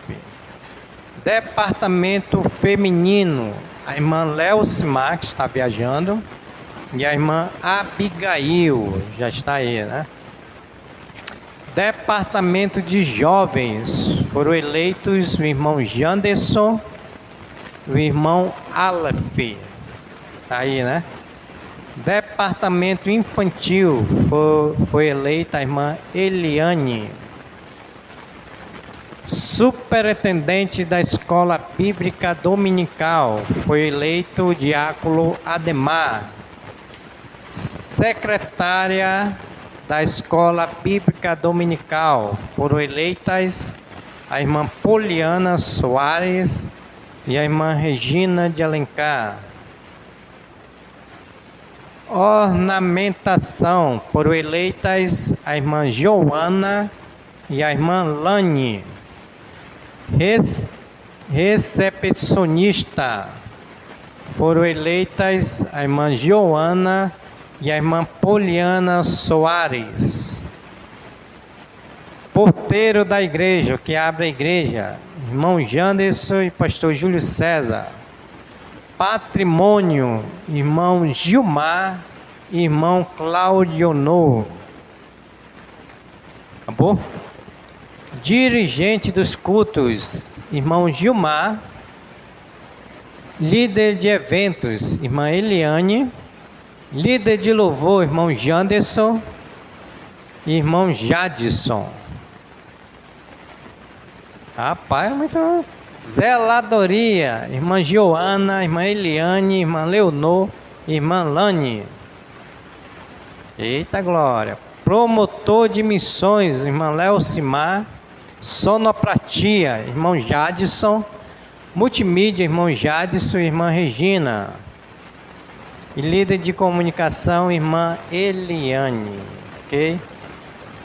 Speaker 8: Departamento feminino, a irmã Leucimar, que está viajando, e a irmã Abigail, já está aí, né? Departamento de jovens, foram eleitos o irmão Janderson e o irmão Alaf. Está aí, né? Departamento infantil, foi eleita a irmã Eliane. Superintendente da Escola Bíblica Dominical, foi eleito Diácono Ademar. Secretária da Escola Bíblica Dominical, foram eleitas a irmã Poliana Soares e a irmã Regina de Alencar. Ornamentação, foram eleitas a irmã Joana e a irmã Lani. Recepcionista, foram eleitas a irmã Joana e a irmã Poliana Soares. Porteiro da igreja, que abre a igreja, irmão Janderson e pastor Júlio César. Patrimônio, irmão Gilmar e irmão Claudionor. Acabou? Dirigente dos cultos, irmão Gilmar. Líder de eventos, irmã Eliane. Líder de louvor, irmão Janderson e irmão Jadson. Rapaz, é muito... Zeladoria, irmã Joana, irmã Eliane, irmã Leonor, irmã Lani. Eita glória. Promotor de missões, irmã Leocimar. Sonopratia, irmão Jadson. Multimídia, irmão Jadson e irmã Regina. E líder de comunicação, irmã Eliane. Ok?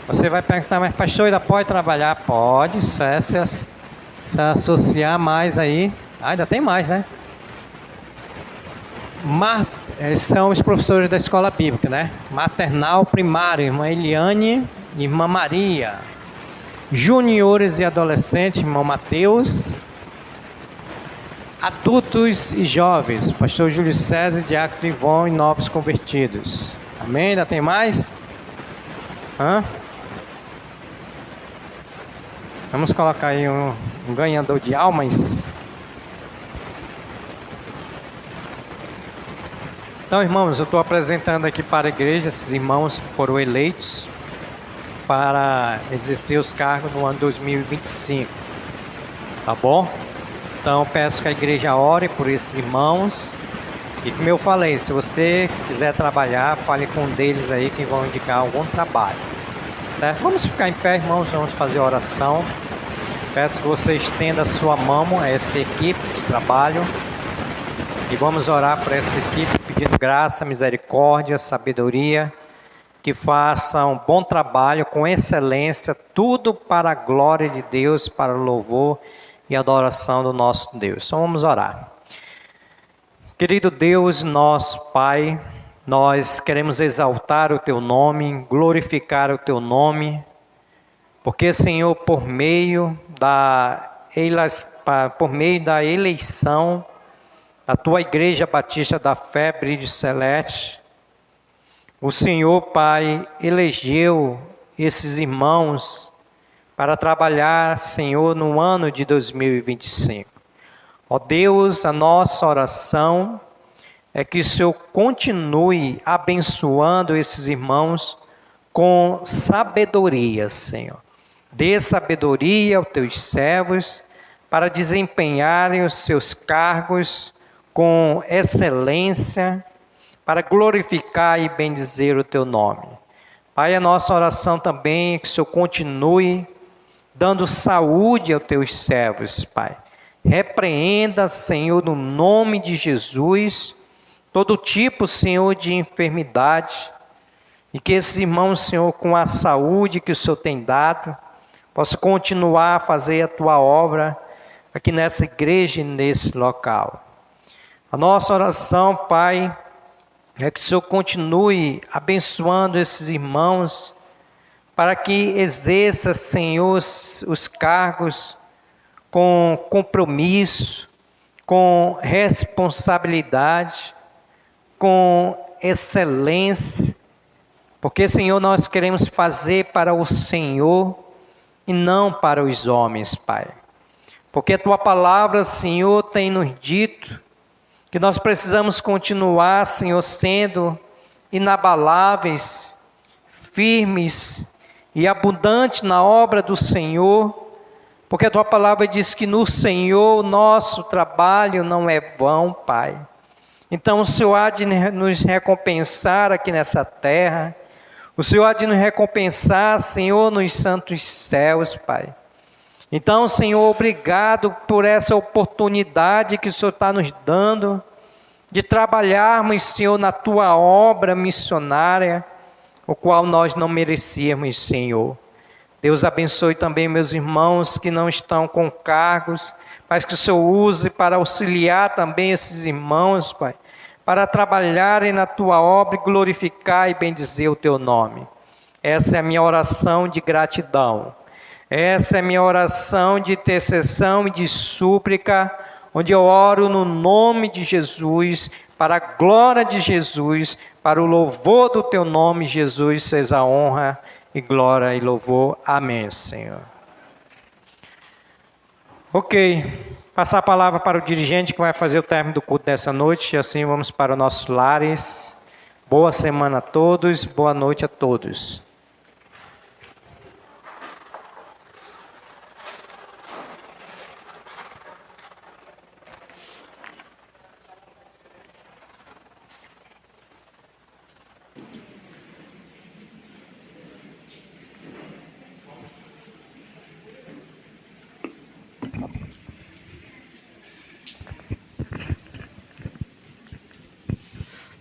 Speaker 8: Você vai perguntar, mas pastor, ainda pode trabalhar? Pode, se associar mais aí. Ainda tem mais, né? São os professores da escola bíblica, né? Maternal, primário, irmã Eliane, irmã Maria. Juniores e adolescentes, irmão Mateus. Adultos e jovens, pastor Júlio César, diácono Ivon e novos convertidos. Amém? Ainda tem mais? Vamos colocar aí um ganhador de almas. Então, irmãos, eu estou apresentando aqui para a igreja esses irmãos que foram eleitos para exercer os cargos no ano 2025. Tá bom? Então, peço que a igreja ore por esses irmãos. E como eu falei, se você quiser trabalhar, fale com um deles aí que vão indicar algum trabalho. Certo? Vamos ficar em pé, irmãos, vamos fazer a oração. Peço que você estenda a sua mão a essa equipe de trabalho. E vamos orar por essa equipe, pedindo graça, misericórdia, sabedoria. Que façam um bom trabalho com excelência, tudo para a glória de Deus, para o louvor e adoração do nosso Deus. Então vamos orar. Querido Deus, nosso Pai, nós queremos exaltar o Teu nome, glorificar o Teu nome, porque, Senhor, por meio da eleição da Tua Igreja Batista da Fé, Brilho Celeste, o Senhor, Pai, elegeu esses irmãos para trabalhar, Senhor, no ano de 2025. Ó Deus, a nossa oração é que o Senhor continue abençoando esses irmãos com sabedoria, Senhor. Dê sabedoria aos teus servos para desempenharem os seus cargos com excelência, para glorificar e bendizer o teu nome. Pai, a nossa oração também é que o Senhor continue dando saúde aos teus servos, Pai. Repreenda, Senhor, no nome de Jesus, todo tipo, Senhor, de enfermidade, e que esses irmãos, Senhor, com a saúde que o Senhor tem dado, possam continuar a fazer a tua obra aqui nessa igreja e nesse local. A nossa oração, Pai, é que o Senhor continue abençoando esses irmãos, para que exerça, Senhor, os cargos com compromisso, com responsabilidade, com excelência, porque, Senhor, nós queremos fazer para o Senhor e não para os homens, Pai. Porque a Tua palavra, Senhor, tem nos dito que nós precisamos continuar, Senhor, sendo inabaláveis, firmes e abundantes na obra do Senhor, porque a tua palavra diz que no Senhor o nosso trabalho não é vão, Pai. Então o Senhor há de nos recompensar aqui nessa terra, o Senhor há de nos recompensar, Senhor, nos santos céus, Pai. Então, Senhor, obrigado por essa oportunidade que o Senhor está nos dando, de trabalharmos, Senhor, na tua obra missionária, o qual nós não merecíamos, Senhor. Deus abençoe também meus irmãos que não estão com cargos, mas que o Senhor use para auxiliar também esses irmãos, Pai, para trabalharem na tua obra e glorificar e bendizer o teu nome. Essa é a minha oração de gratidão. Essa é a minha oração de intercessão e de súplica, onde eu oro no nome de Jesus, para a glória de Jesus, para o louvor do teu nome, Jesus, seja a honra e glória e louvor. Amém, Senhor. Ok, passar a palavra para o dirigente que vai fazer o término do culto dessa noite, e assim vamos para os nossos lares. Boa semana a todos, boa noite a todos.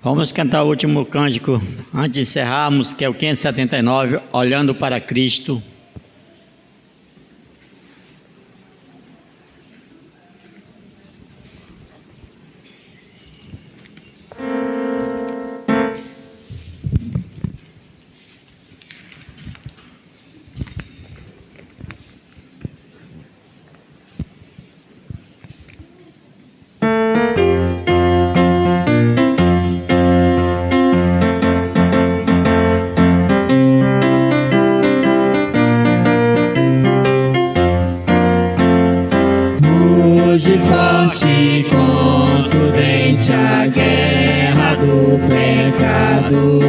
Speaker 1: Vamos cantar o último cântico antes de encerrarmos, que é o 579, Olhando para Cristo.
Speaker 2: Hoje forte, contundente a guerra do pecado,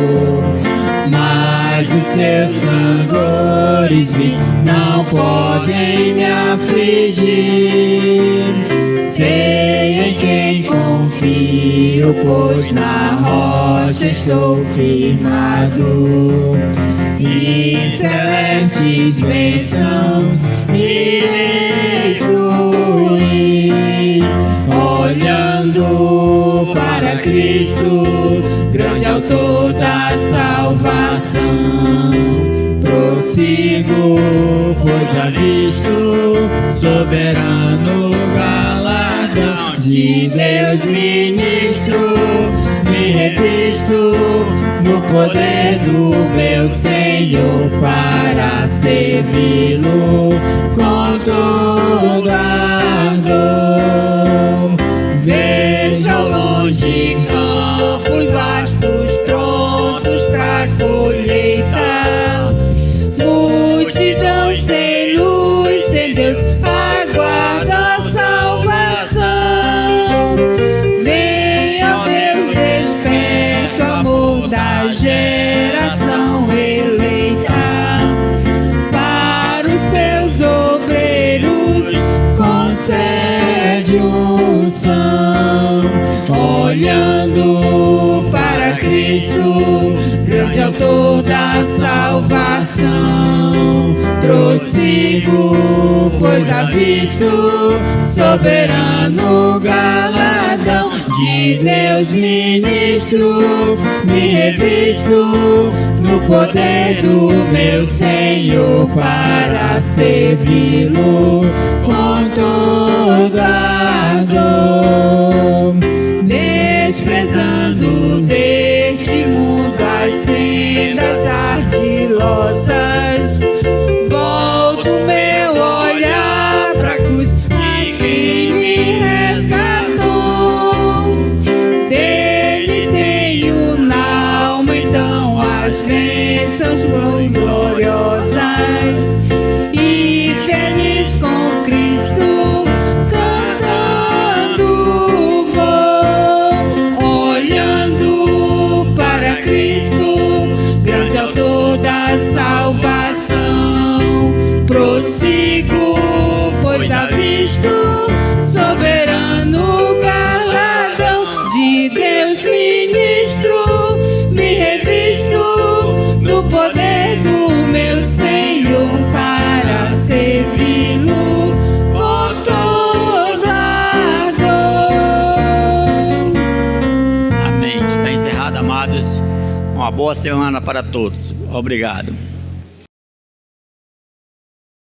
Speaker 2: mas os seus clangores vis não podem me afligir. Sei em quem confio, pois na rocha estou firmado, e celestes bênçãos irei fluir, olhando para Cristo, grande autor da salvação. Prossigo, pois avisto soberano galardão de Deus ministro, me revisto no poder do meu Senhor para servi-lo com toda ardor. Vejo ao longe campos vastos prontos para colheita, multidão sem luz, sem Deus aguarda a salvação. Venha, Deus, desperta o amor da geração eleita, para os seus obreiros concede unção. Olhando para Cristo, grande autor da salvação, prossigo, pois avisto soberano galardão de Deus ministro, me revisto no poder do meu Senhor para servi-lo com toda ardor. Desprezando deste mundo as sendas ardilosas, volto meu olhar pra cruz de quem me resgatou. Dele tenho na alma então as bênçãos gloriosas, e feliz com Cristo cantando vou.
Speaker 1: todos. Uma boa semana para todos. Obrigado.